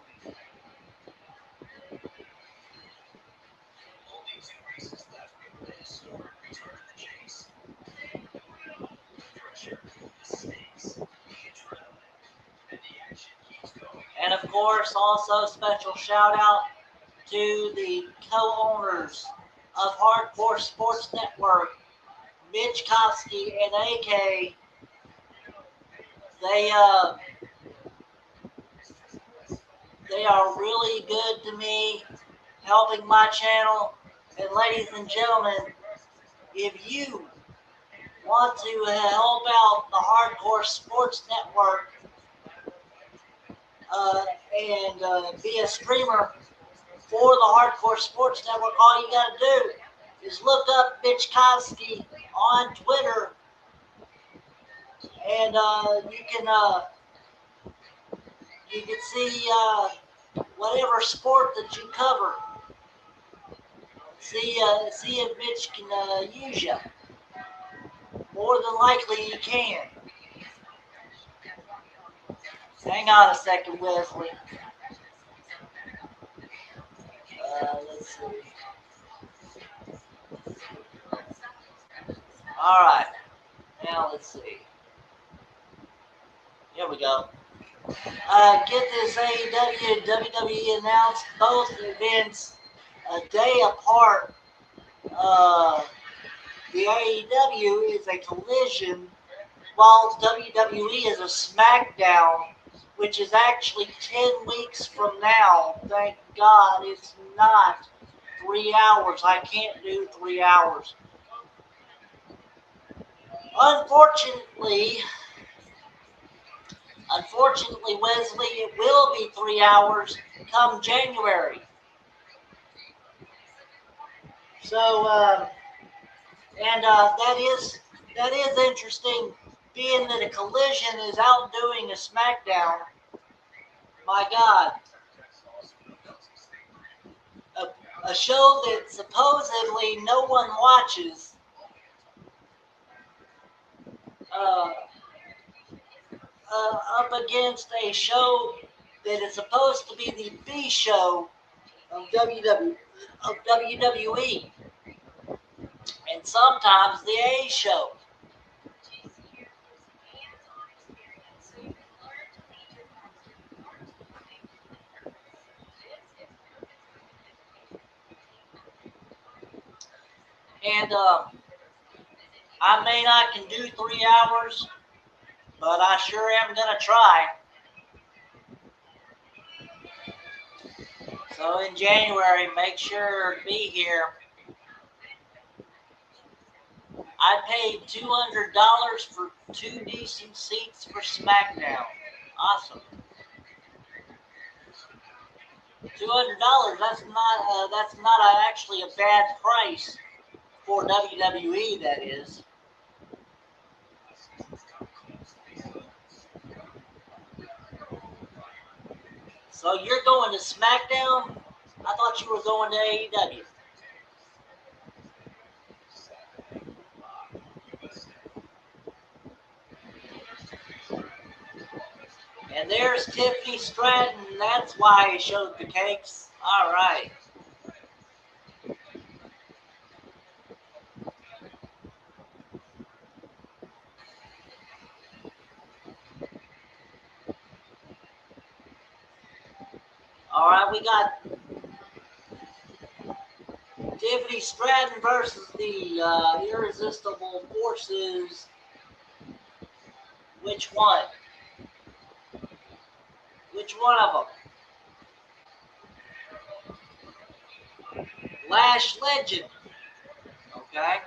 And of course, also special shout out to the co-owners of Hardcore Sports Network, Mitch Kofsky and AK, they they are really good to me, helping my channel. And ladies and gentlemen, if you want to help out the Hardcore Sports Network and be a streamer for the Hardcore Sports Network, all you got to do is look up Mitch Kofsky on Twitter, and you can see whatever sport that you cover. See if Mitch can use you. More than likely he can. Hang on a second, Wesley. Let's see. All right. Now let's see. Here we go. Get this, AEW and WWE announced both events a day apart. The AEW is a Collision, while WWE is a Smackdown, which is actually 10 weeks from now. Thank God it's not 3 hours. I can't do 3 hours. Unfortunately, Wesley, it will be 3 hours come January. So, that is interesting, being that a Collision is outdoing a Smackdown. My God. A show that supposedly no one watches. Up against a show that is supposed to be the B show of WWE, and sometimes the A show. And I may not can do 3 hours, but I sure am gonna try. So in January, make sure to be here. I paid $200 for 2 decent seats for SmackDown. Awesome. $200. That's not actually a bad price for WWE. That is. So you're going to SmackDown? I thought you were going to AEW. And there's Tiffany Stratton. That's why he showed the cakes. All right. All right, we got Tiffany Stratton versus the Irresistible Forces. Which one? Which one of them? Lash Legend. Okay.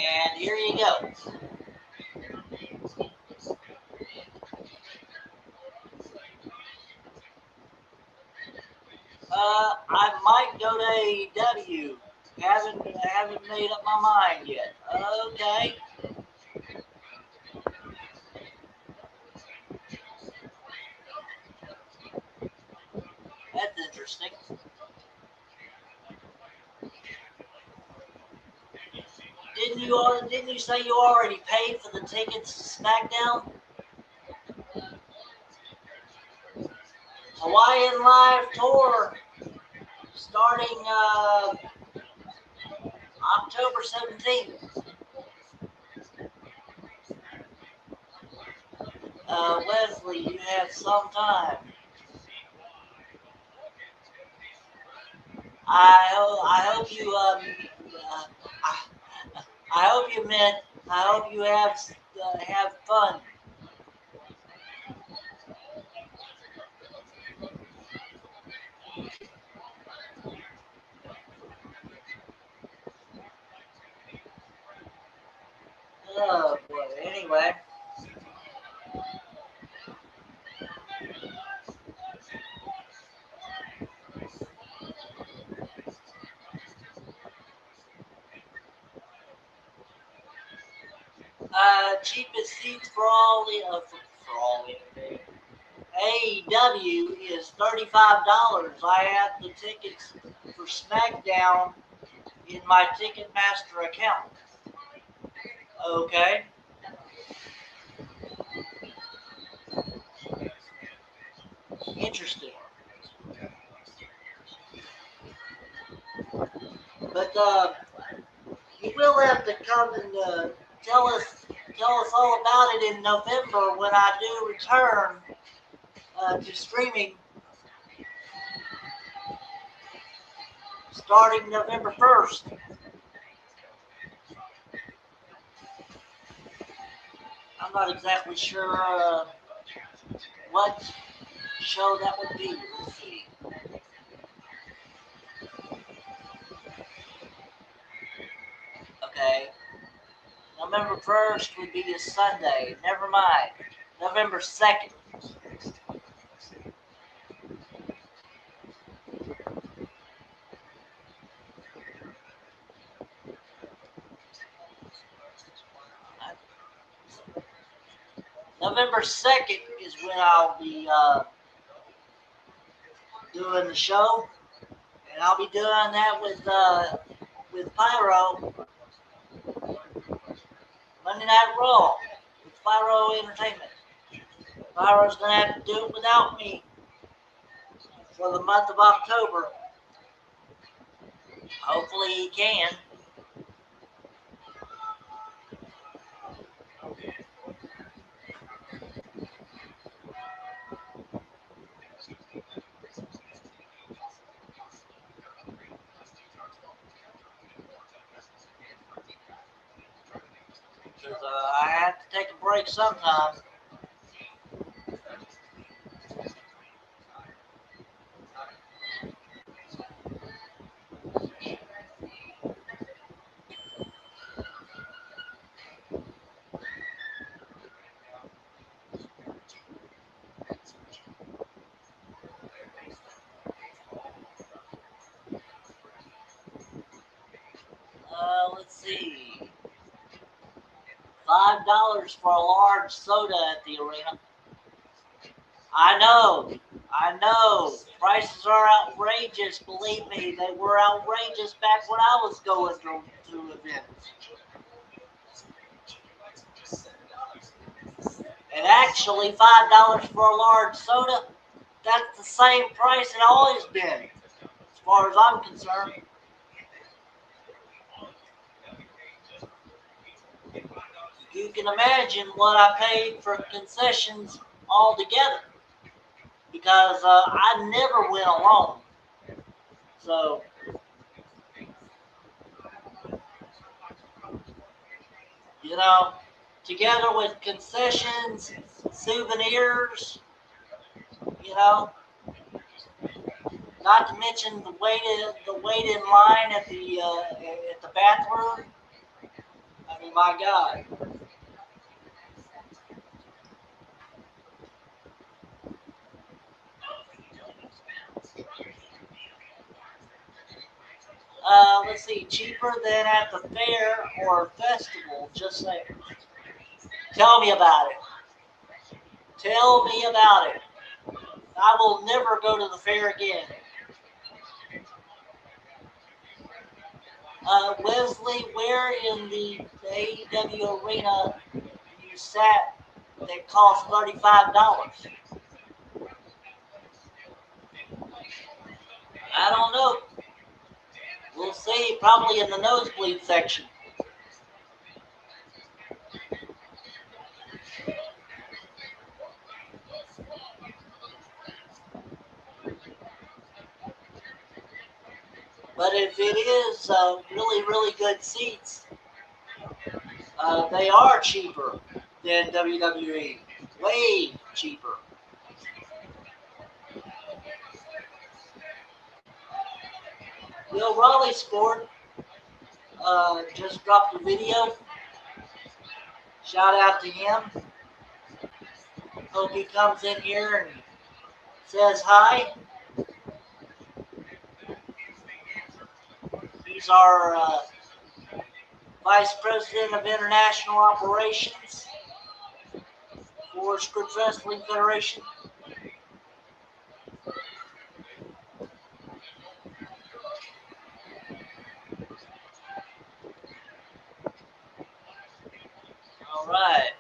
And here you go. I might go to AEW. Haven't made up my mind yet. Okay. That's interesting. Didn't you say you already paid for the tickets to Smackdown? Hawaiian Live Tour starting October 17th. Wesley, you have some time. I hope you I hope you meant I hope you have fun. Oh boy. Anyway, cheapest seats for all the for all the AEW is $35. I have the tickets for SmackDown in my Ticketmaster account. Okay. Interesting. But you will have to come and tell us all about it in November when I do return to streaming starting November 1st. I'm not exactly sure what show that would be. Let's see. Okay. November 1st would be a Sunday. Never mind. November 2nd. November 2nd is when I'll be doing the show. And I'll be doing that with Pyro. Monday Night Raw with Pyro Entertainment. Pyro's going to have to do it without me for the month of October. Hopefully he can. Because I have to take a break sometime. Let's see. $5 for a large soda at the arena. I know. Prices are outrageous. Believe me, they were outrageous back when I was going to events. And actually, $5 for a large soda, that's the same price it always been, as far as I'm concerned. You can imagine what I paid for concessions altogether, because I never went alone. So, together with concessions, souvenirs, not to mention the wait in line at the bathroom. I mean, my God. Let's see, cheaper than at the fair or festival, just say. Tell me about it. Tell me about it. I will never go to the fair again. Wesley, where in the AEW arena you sat that cost $35? I don't know. We'll see. Probably in the nosebleed section. But if it is really, really good seats, they are cheaper than WWE. Way cheaper. Will Raleigh Sport just dropped a video. Shout out to him. Hope he comes in here and says hi. He's our Vice President of International Operations for Scripps Wrestling Federation. All right.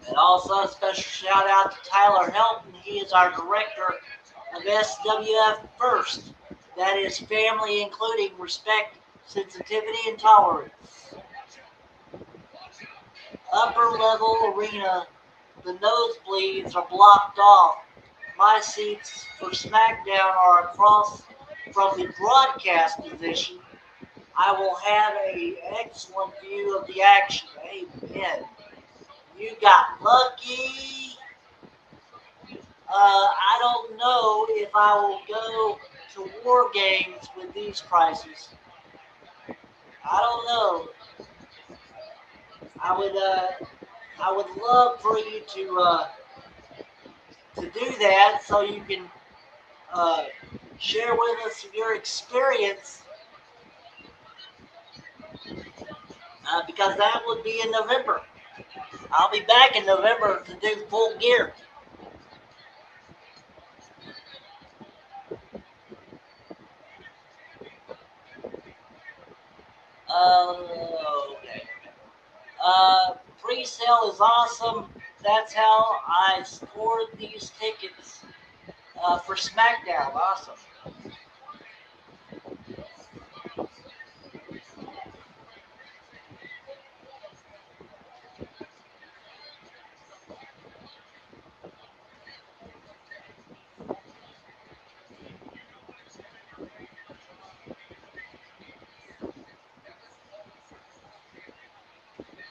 And also a special shout out to Tyler Helton. He is our director of SWF First. That is family, including respect, sensitivity, and tolerance. Upper level arena, the nosebleeds are blocked off. My seats for Smackdown are across from the broadcast position. I will have an excellent view of the action. Amen. You got lucky. I don't know if I will go to War Games with these prices. I don't know. I would love for you to do that so you can share with us your experience, because that would be in November. I'll be back in November to do full gear. Okay. Pre-sale is awesome. That's how I scored these tickets for Smackdown. Awesome.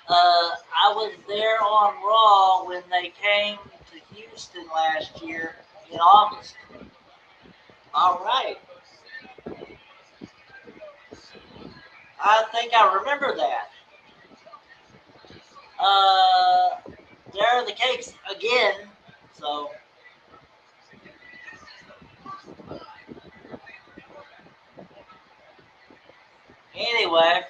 I was there on Raw when they came to Houston last year in August. All right. I think I remember that. There are the cakes again. So, anyway.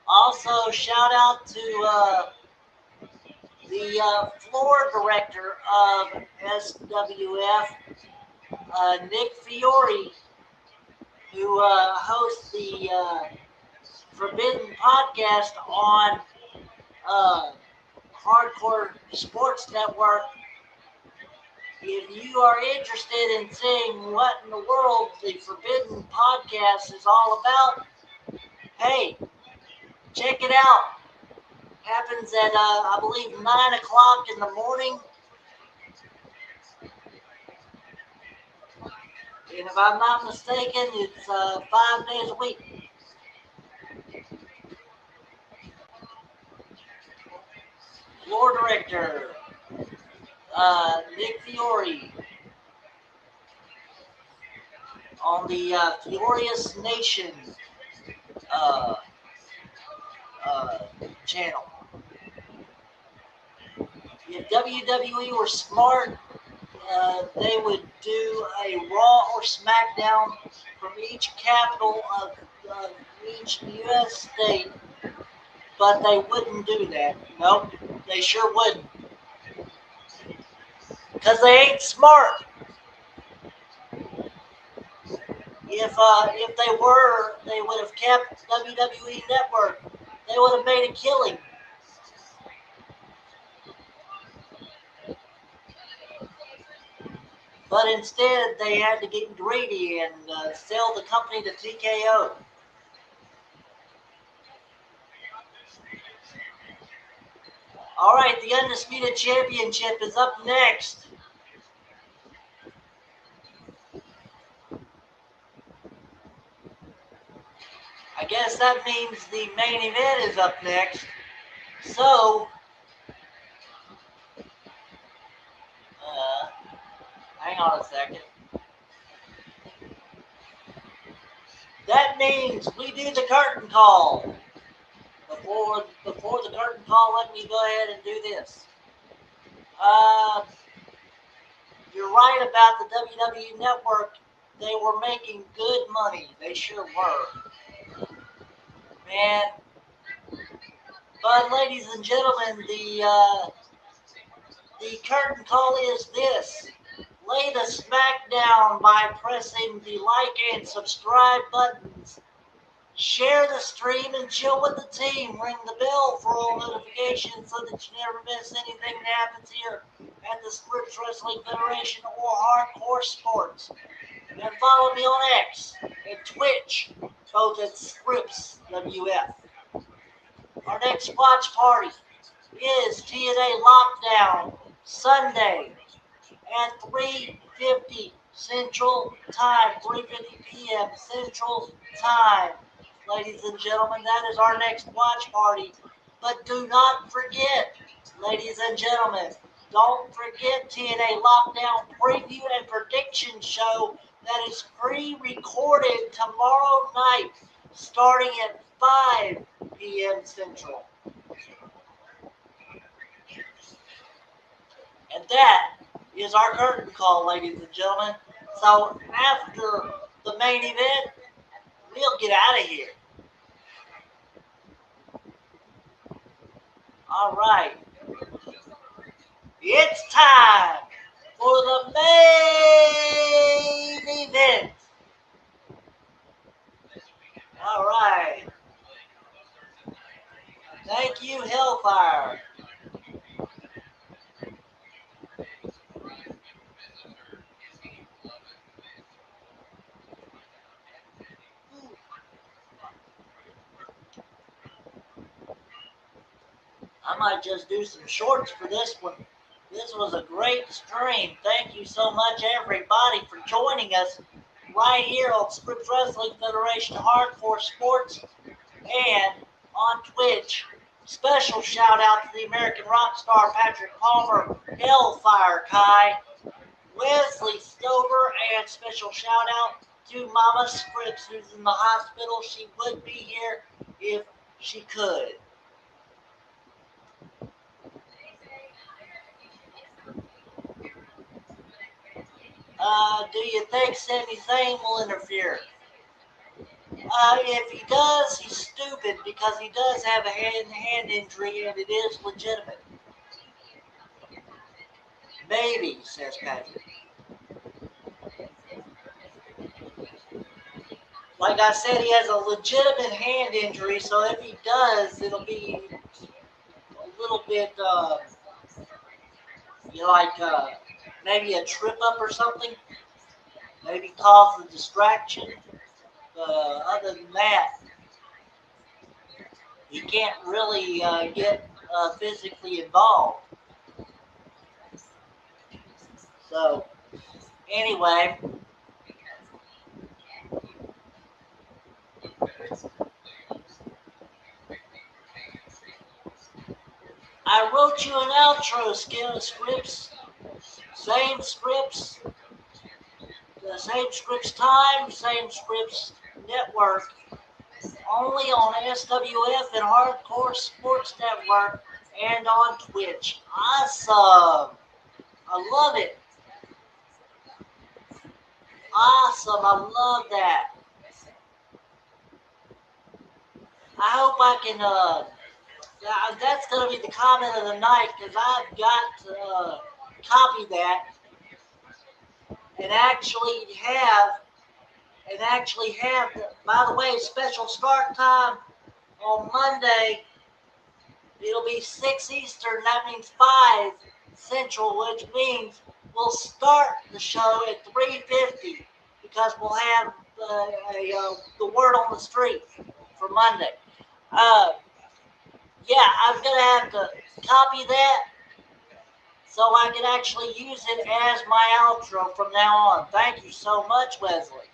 Also, shout out to the floor director of SWF, Nick Fiore, who hosts the Forbidden podcast on Hardcore Sports Network. If you are interested in seeing what in the world the Forbidden Podcast is all about, hey, check it out. Happens at, I believe, 9 o'clock in the morning. And if I'm not mistaken, it's 5 days a week. Floor director, Nick Fiore, on the Furious Nation uh, uh, channel. If WWE were smart, they would do a Raw or SmackDown from each capital of each U.S. state, but they wouldn't do that. Nope, they sure wouldn't. Because they ain't smart. If they were, they would have kept WWE Network. They would have made a killing. But instead, they had to get greedy and sell the company to TKO. All right, the Undisputed Championship is up next. I guess that means the main event is up next. So, hang on a second. That means we do the curtain call. Before the curtain call, let me go ahead and do this. You're right about the WWE Network. They were making good money. They sure were. Man. But ladies and gentlemen, the curtain call is this. Lay the Smackdown by pressing the like and subscribe buttons. Share the stream and chill with the team. Ring the bell for all notifications so that you never miss anything that happens here at the Scripps Wrestling Federation or Hardcore Sports. And follow me on X and Twitch, both at Scripps WF. Our next watch party is TNA Lockdown Sunday at 3:50 Central Time, 3:50 p.m. Central Time. Ladies and gentlemen, that is our next watch party. But do not forget, ladies and gentlemen, don't forget TNA Lockdown preview and prediction show that is pre-recorded tomorrow night starting at 5 p.m. Central. And that is our curtain call, ladies and gentlemen. So after the main event, we'll get out of here. All right. It's time for the main event. All right. Thank you, Hellfire. I might just do some shorts for this one. This was a great stream. Thank you so much, everybody, for joining us right here on Scripps Wrestling Federation Hardcore Sports and on Twitch. Special shout out to the American rock star Patrick Palmer, Hellfire Kai, Wesley Stover, and special shout out to Mama Scripps, who's in the hospital. She would be here if she could. Do you think Sami Zayn will interfere? If he does, he's stupid because he does have a hand injury and it is legitimate. Maybe, says Patrick. Like I said, he has a legitimate hand injury, so if he does, it'll be a little bit, maybe a trip up or something, maybe cause a distraction. Other than that, he can't really get physically involved. So, anyway, I wrote you an outro scripts, same scripts, the same scripts time, same scripts network, only on SWF and Hardcore Sports Network and on Twitch. Awesome! I love it. Awesome! I love that. I hope I can. That's gonna be the comment of the night because I've got to copy that and actually have. By the way, special start time on Monday. It'll be 6 Eastern. That means 5 Central, which means we'll start the show at 3:50 because we'll have the word on the street for Monday. Yeah, I'm gonna have to copy that so I can actually use it as my outro from now on. Thank you so much, Wesley.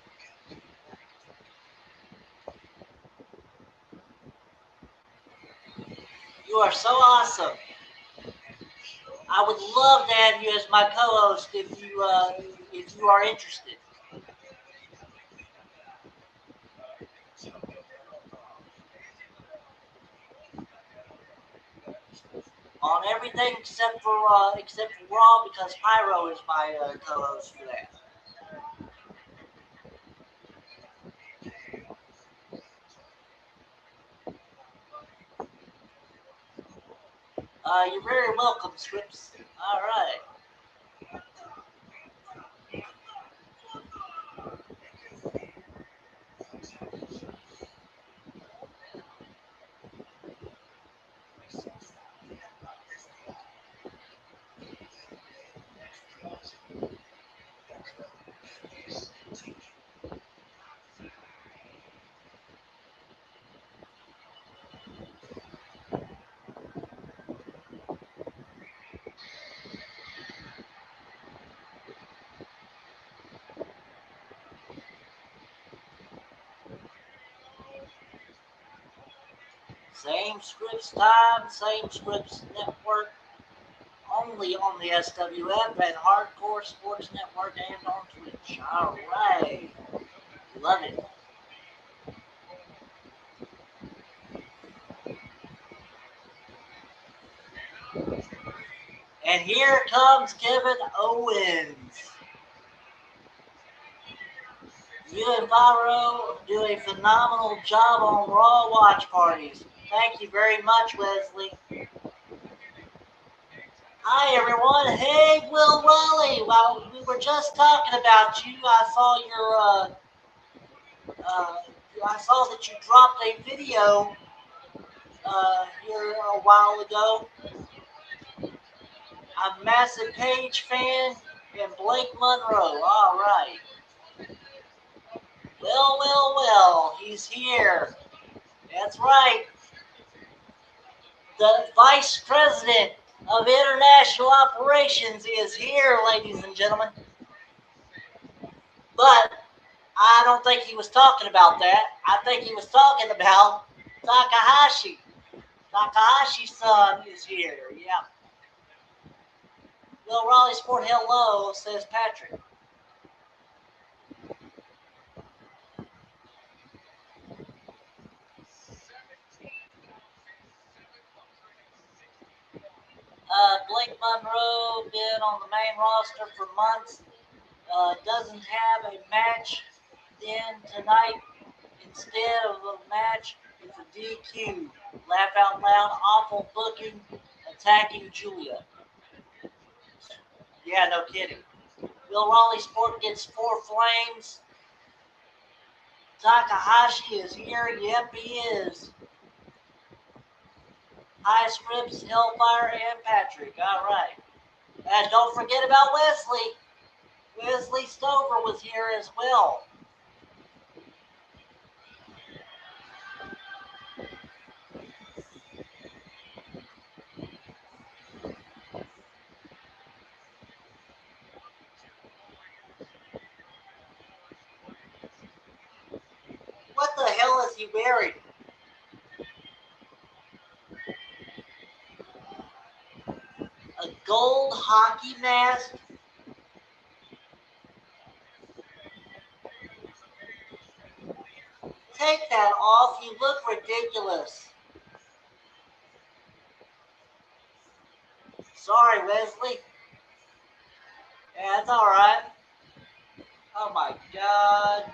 You are so awesome. I would love to have you as my co-host if you are interested. On everything except for Raw because Pyro is my co-host for that. You're very welcome, Scripps. All right. Same Scripps time, same Scripps network, only on the SWF and Hardcore Sports Network and on Twitch. All right. Love it. And here comes Kevin Owens. You and Viro do a phenomenal job on Raw watch parties. Thank you very much, Wesley. Hi, everyone. Hey, Will Raleigh. Well, we were just talking about you. I saw that you dropped a video here a while ago. I'm a massive Paige fan and Blake Monroe. All right. Well, he's here. That's right. The Vice President of International Operations is here, ladies and gentlemen. But I don't think he was talking about that. I think he was talking about Takahashi. Takahashi's son is here. Yeah. Well, Raleigh Sport, hello, says Patrick. Blake Monroe been on the main roster for months. Doesn't have a match. Then tonight, instead of a match, it's a DQ. Laugh out loud. Awful booking. Attacking Julia. Yeah, no kidding. Will Raleigh Sport gets 4 flames. Takahashi is here. Yep, he is. Hi, Scripps, Hellfire, and Patrick. All right. And don't forget about Wesley. Wesley Stover was here as well. What the hell is he wearing? A gold hockey mask? Take that off. You look ridiculous. Sorry, Wesley. Yeah, it's alright. Oh my god.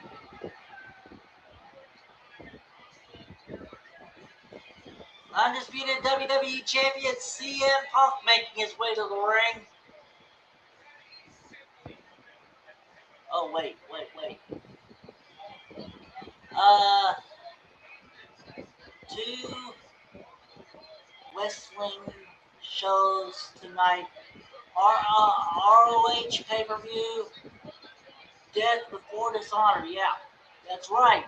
Undisputed WWE Champion CM Punk making his way to the ring. Oh, wait. Two wrestling shows tonight. ROH pay-per-view, Death Before Dishonor. Yeah, that's right.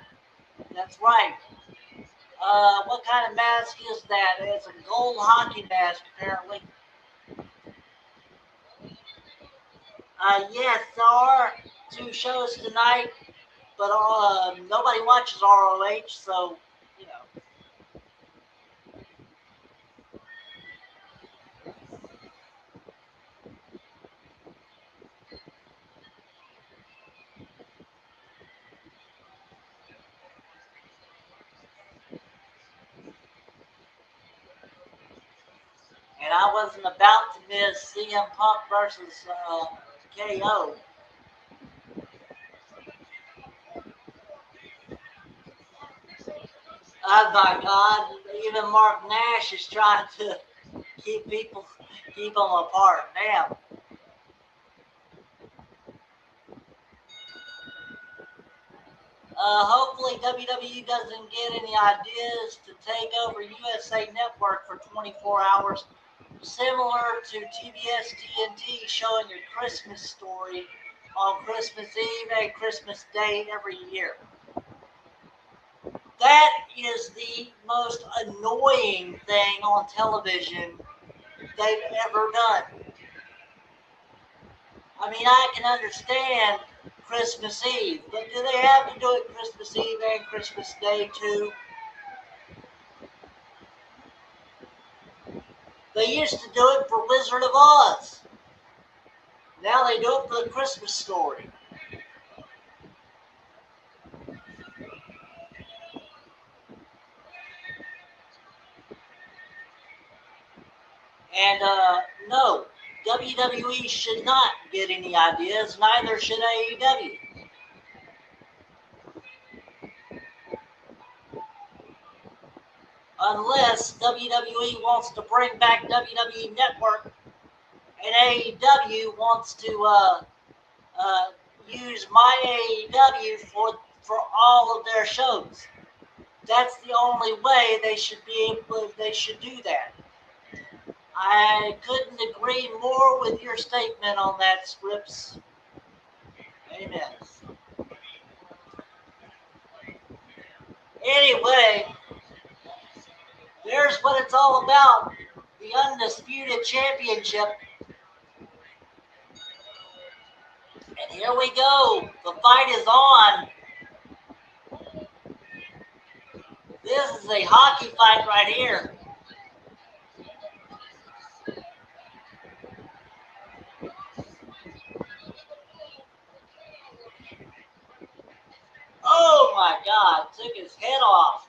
What kind of mask is that? It's a gold hockey mask, apparently. Yes, there are two shows tonight, but nobody watches ROH, so, you know. And I wasn't about to miss CM Punk versus KO. Oh my God! Even Mark Nash is trying to keep them apart. Damn. Hopefully WWE doesn't get any ideas to take over USA Network for 24 hours, similar to TBS TNT showing a Christmas story on Christmas Eve and Christmas Day every year. That is the most annoying thing on television they've ever done. I mean, I can understand Christmas Eve, but do they have to do it Christmas Eve and Christmas Day too? They used to do it for Wizard of Oz. Now they do it for the Christmas story. And no, WWE should not get any ideas, neither should AEW. Unless WWE wants to bring back WWE Network and AEW wants to use my AEW for all of their shows. That's the only way they should do that. I couldn't agree more with your statement on that, Scripps. Amen. Anyway, there's what it's all about. The Undisputed Championship. And here we go. The fight is on. This is a hockey fight right here. Oh my God, took his head off.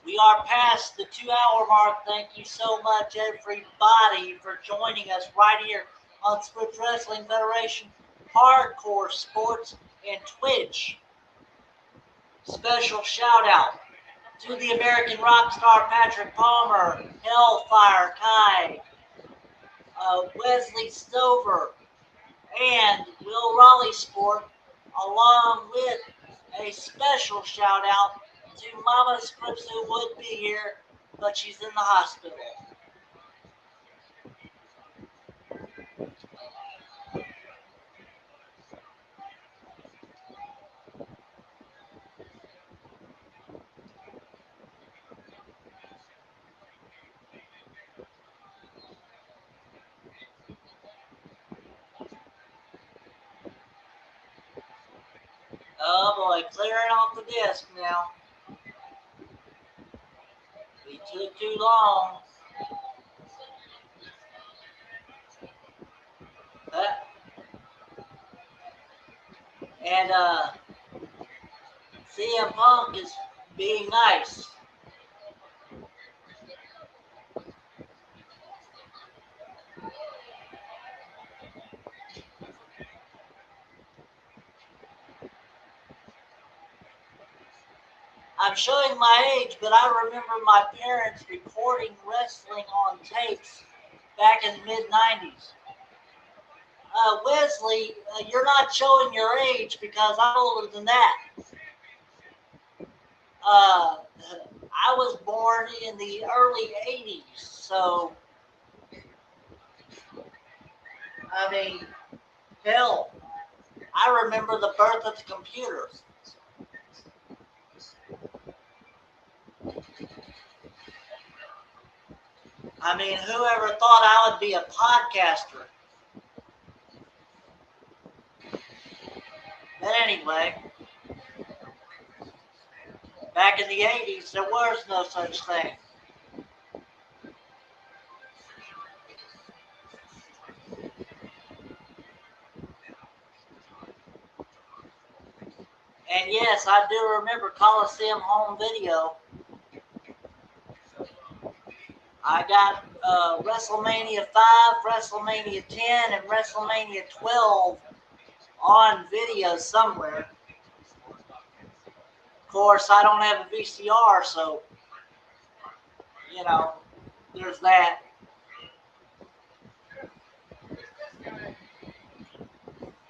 We are past the 2-hour mark. Thank you so much, everybody, for joining us right here on Scripps Wrestling Federation, Hardcore Sports, and Twitch. Special shout out to the American rock star Patrick Palmer, Hellfire Kai, Wesley Stover, and Will Raleigh Sport, along with a special shout out to Mama Scripps, who would be here, but she's in the hospital. Oh boy, clearing off the disc now. We took too long. And CM Punk is being nice. I'm showing my age, but I remember my parents recording wrestling on tapes back in the mid-90s. Wesley, you're not showing your age because I'm older than that. I was born in the early 80s, so, I mean, hell, I remember the birth of the computer. I mean, whoever thought I would be a podcaster? But anyway, back in the 80s, there was no such thing. And yes, I do remember Coliseum home video. I got WrestleMania 5, WrestleMania 10, and WrestleMania 12 on video somewhere. Of course, I don't have a VCR, so, you know, there's that.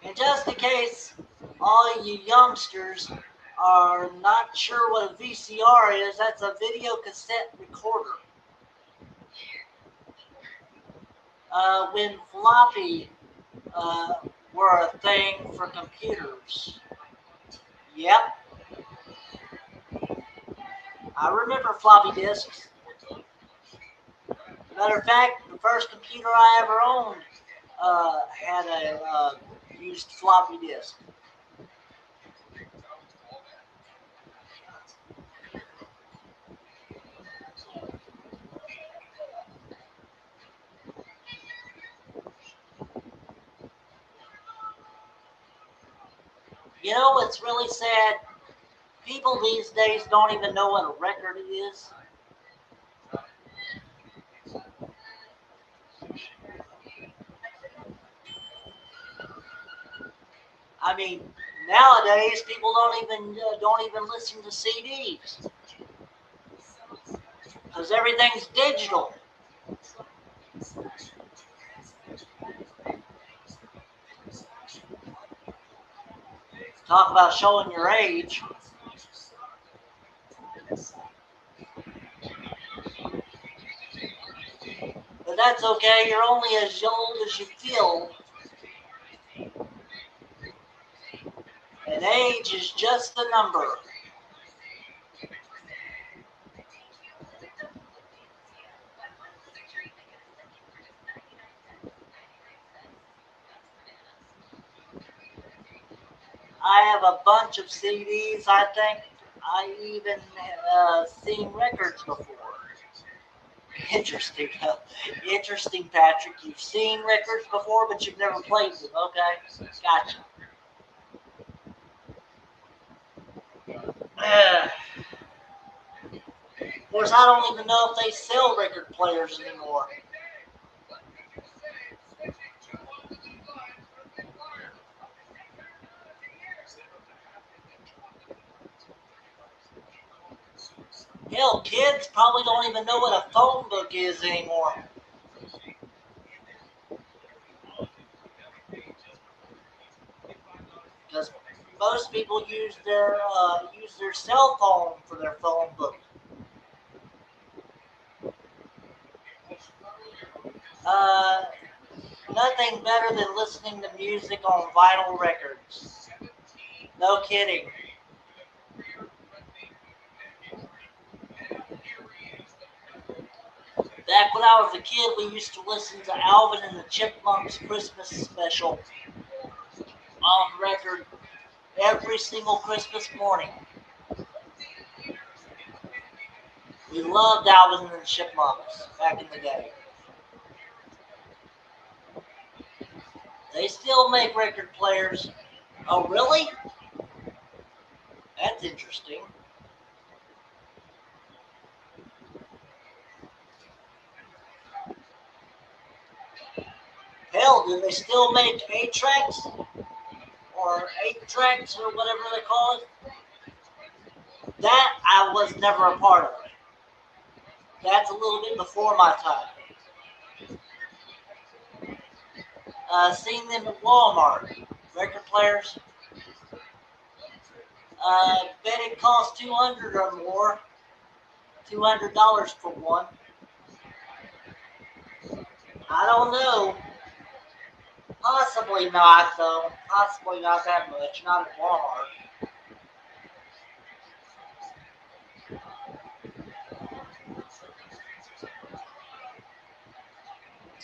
And just in case all you youngsters are not sure what a VCR is, that's a video cassette recorder. When floppy were a thing for computers. Yep. I remember floppy disks. Matter of fact, the first computer I ever owned had a used floppy disk. You know what's really sad? People these days don't even know what a record is. I mean, nowadays people don't even listen to CDs because everything's digital. Talk about showing your age. But that's okay. You're only as old as you feel. And age is just a number. I have a bunch of CDs. I think I even seen records before. Interesting. Interesting, Patrick. You've seen records before, but you've never played them. Okay, gotcha. Of course, I don't even know if they sell record players anymore. Hell, kids probably don't even know what a phone book is anymore. most people use their cell phone for their phone book. Uh, Nothing better than listening to music on vinyl records. No kidding. Back when I was a kid, we used to listen to Alvin and the Chipmunks Christmas special on record every single Christmas morning. We loved Alvin and the Chipmunks back in the day. They still make record players. Oh, really? That's interesting. Hell, do they still make 8 tracks? Or 8 tracks or whatever they call it? That I was never a part of. That's a little bit before my time. Seen them at Walmart. Record players. Bet it costs $200 or more. $200 for one. I don't know. Possibly not, though. Possibly not that much. Not at Walmart.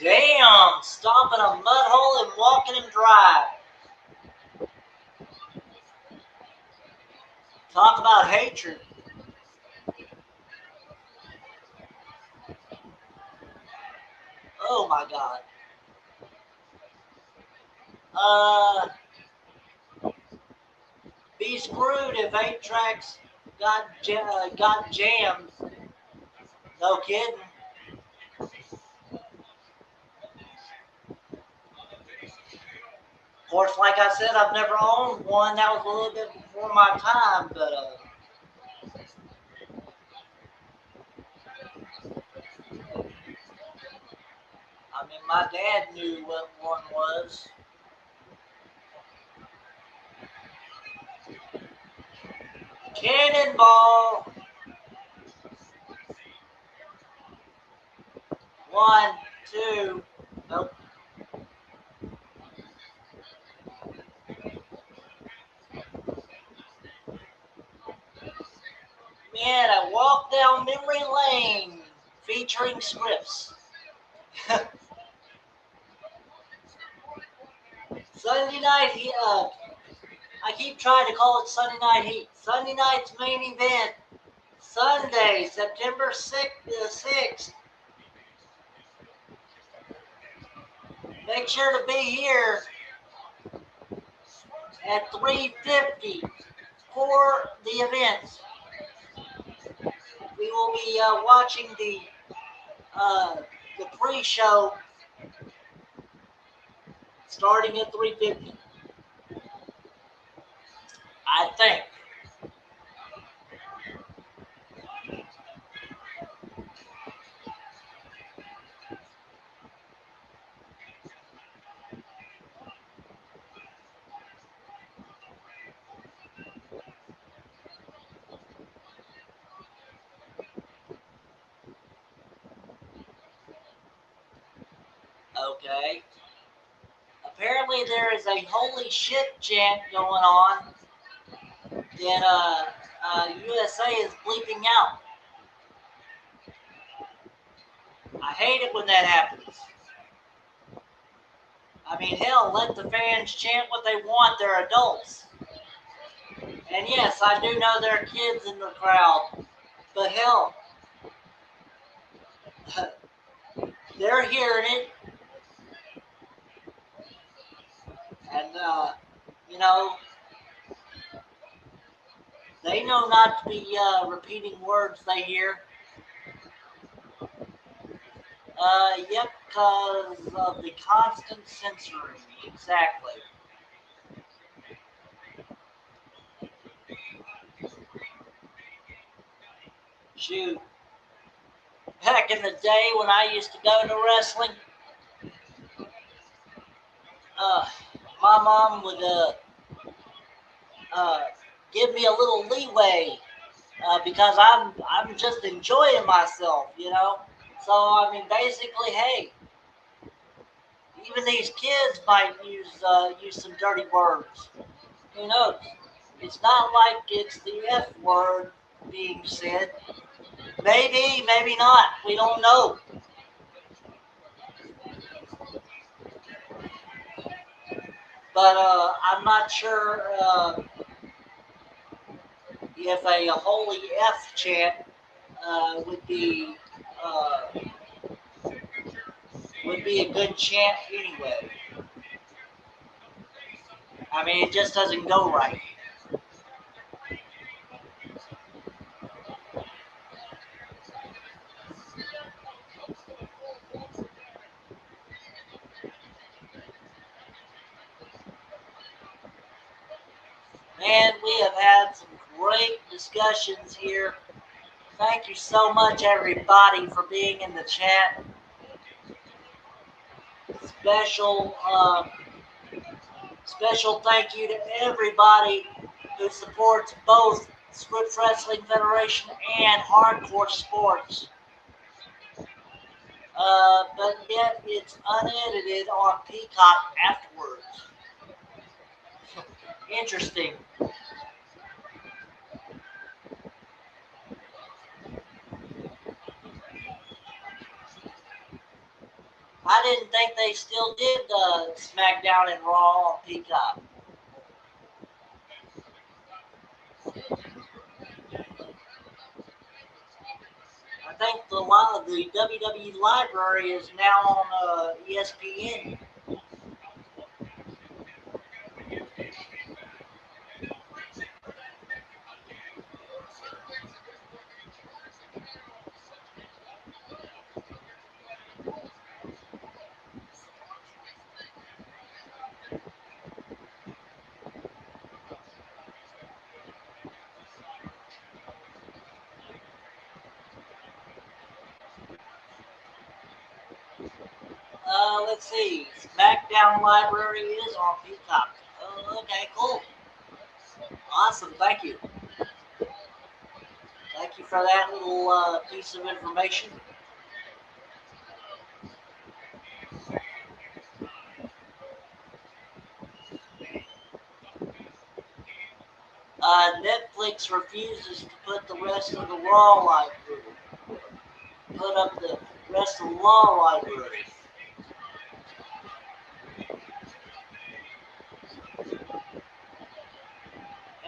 Damn! Stopping a mud hole and walking him dry. Talk about hatred. Oh my god. Be screwed if 8 tracks got jammed. No kidding. Of course, like I said, I've never owned one. That was a little bit before my time, but I mean, my dad knew what one was. Cannonball. 1, 2. Nope. Man, I walked down memory lane featuring scripts. Sunday night, I keep trying to call it Sunday Night Heat. Sunday night's main event, Sunday, September 6th. Make sure to be here at 3:50 for the event. We will be watching the pre-show starting at 3:50. I think. Okay. Apparently there is a holy shit chant going on that USA is bleeping out. I hate it when that happens. I mean, hell, let the fans chant what they want. They're adults. And yes, I do know there are kids in the crowd. But hell, they're hearing it. And, they know not to be repeating words they hear. Yep, because of the constant censoring. Exactly. Shoot. Back in the day when I used to go to wrestling, my mom would give me a little leeway because I'm just enjoying myself, you know. So I mean, basically, hey, even these kids might use some dirty words. Who knows? It's not like it's the F word being said. Maybe, maybe not. We don't know. But I'm not sure if a holy F chant uh, would be a good chant anyway. I mean, it just doesn't go right. Man, we have had some great discussions here. Thank you so much, everybody, for being in the chat. Special, special thank you to everybody who supports both Scripps Wrestling Federation and Hardcore Sports. But yet it's unedited on Peacock afterwards. Interesting. I didn't think they still did Smackdown and Raw on Peacock. I think the WWE library is now on ESPN. Let's see. Smackdown library is on Peacock. Okay, cool. Awesome. Thank you. Thank you for that little piece of information. Netflix refuses to put the rest of the Raw library. Put up the rest of the Raw library.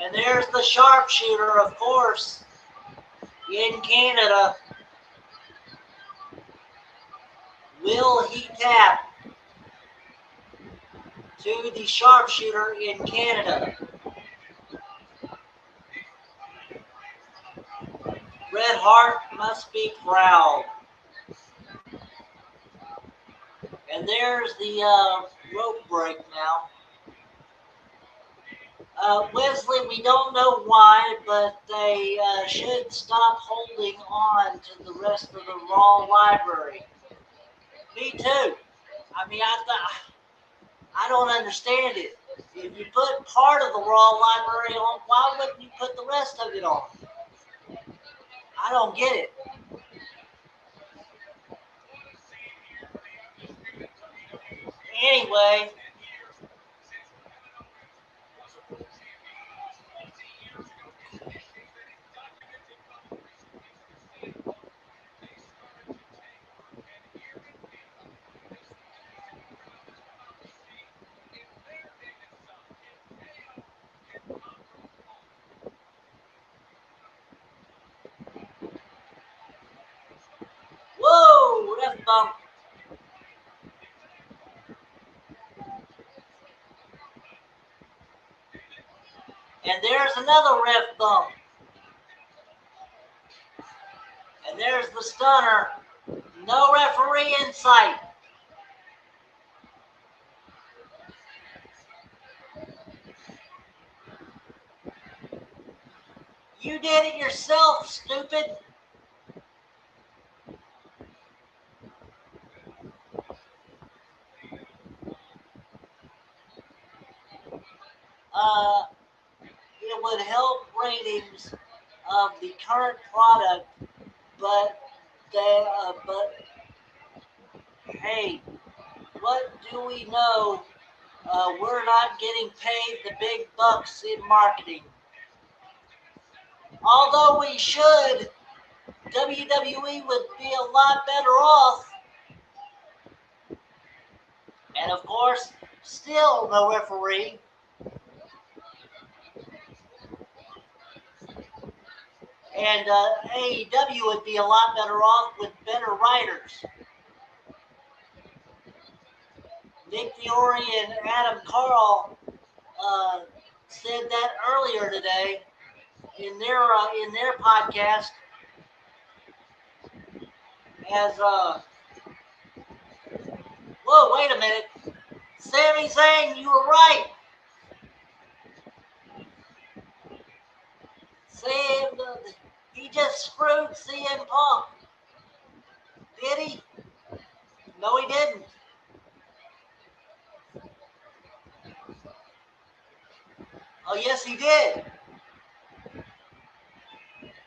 And there's the sharpshooter, of course, in Canada. Will he tap to the sharpshooter in Canada? Bret Hart must be proud. And there's the rope break now. Wesley, we don't know why, but they should stop holding on to the rest of the Raw library. Me too. I mean, I don't understand it. If you put part of the Raw library on, why wouldn't you put the rest of it on? I don't get it. Anyway, whoa, ref bump. And there's another ref bump. And there's the stunner. No referee in sight. You did it yourself, stupid. Uh, names of the current product, but hey, what do we know? We're not getting paid the big bucks in marketing. Although we should, WWE would be a lot better off. And of course, still no referee. And AEW would be a lot better off with better writers. Nick Fiore and Adam Carl said that earlier today in their podcast. As whoa, wait a minute, Sami Zayn, you were right. He just screwed CM Punk. Did he? No, he didn't. Oh, yes, he did.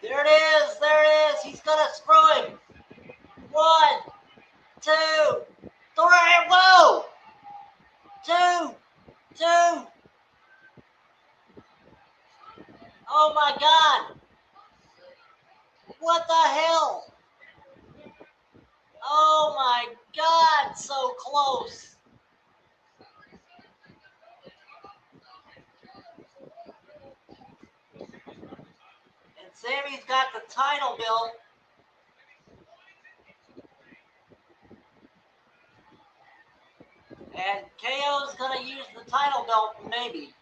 There it is. There it is. He's going to screw him. 1, 2, 3. Whoa! 2, 2. Oh, my God. What the hell? Oh, my God. So close. And Sammy's got the title belt. And KO's going to use the title belt, maybe.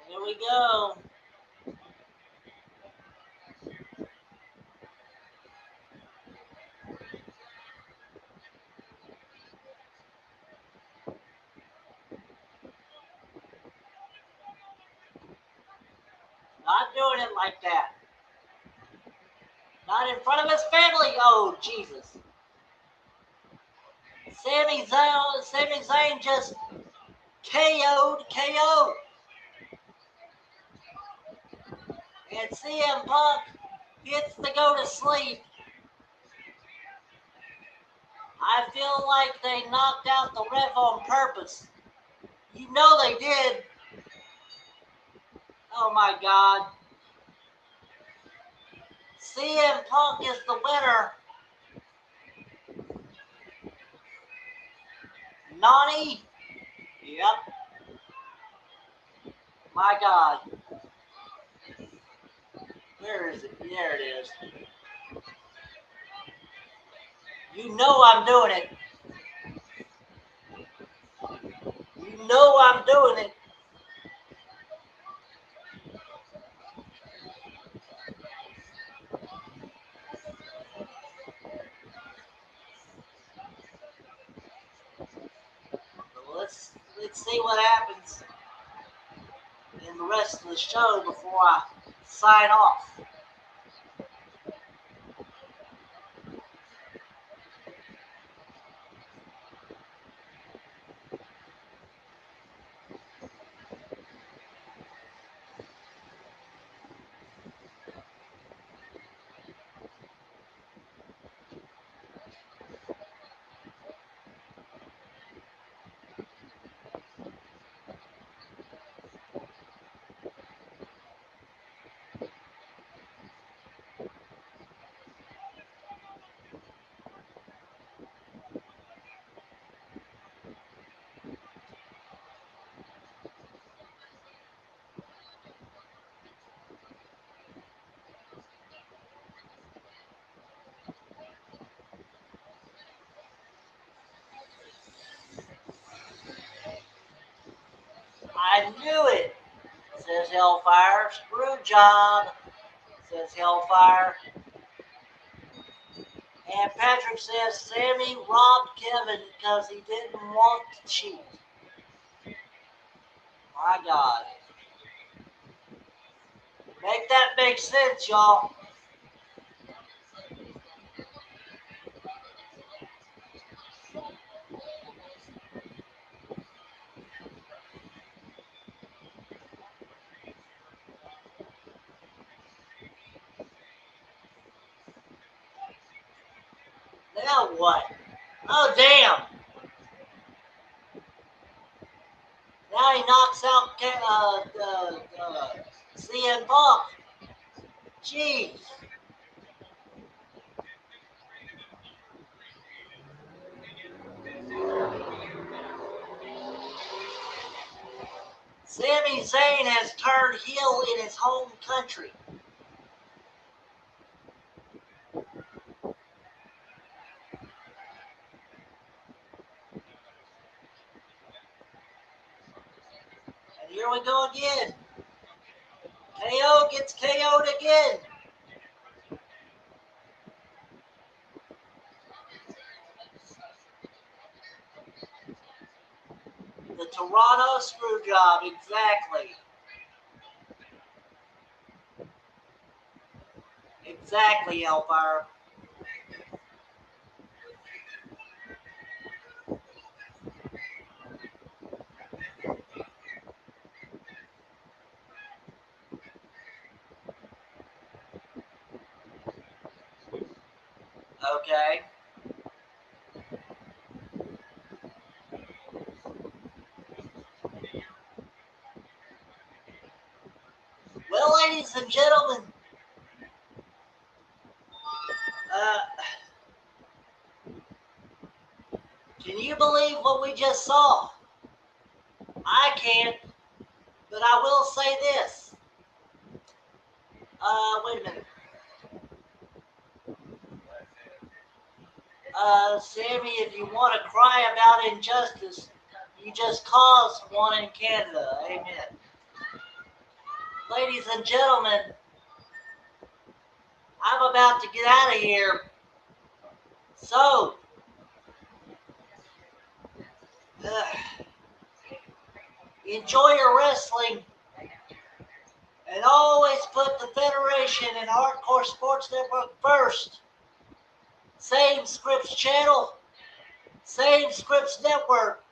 Here we go. Not doing it like that. Not in front of his family. Oh, Jesus. Sami Zayn just KO'd KO. And CM Punk gets to go to sleep. I feel like they knocked out the ref on purpose. You know they did. Oh my God. CM Punk is the winner. Nani? Yep. My God. Where is it? There it is. You know I'm doing it. You know I'm doing it. Let's see what happens in the rest of the show before I sign off. I knew it, says Hellfire. Screw job, says Hellfire. And Patrick says Sammy robbed Kevin because he didn't want to cheat. My God. Make that make sense, y'all. Now what? Oh, damn. Now he knocks out CM Punk. Jeez. Sami Zayn has turned heel in his home country. And here we go again. KO gets KO'd again. The Toronto Screwjob, exactly. Exactly, Hellfire. Okay. Well, ladies and gentlemen, uh, can you believe what we just saw? I can't, but I will say this. Wait a minute. Sammy, if you want to cry about injustice, you just caused one in Canada. Amen. Ladies and gentlemen, I'm about to get out of here. So, enjoy your wrestling. And always put the Federation and Hardcore Sports Network first. Same Scripts channel, same Scripts Network,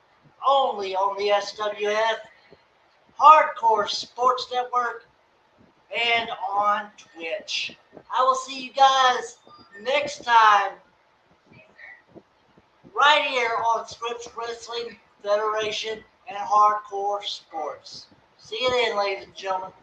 only on the SWF, Hardcore Sports Network, and on Twitch. I will see you guys next time right here on Scripts Wrestling Federation and Hardcore Sports. See you then, ladies and gentlemen.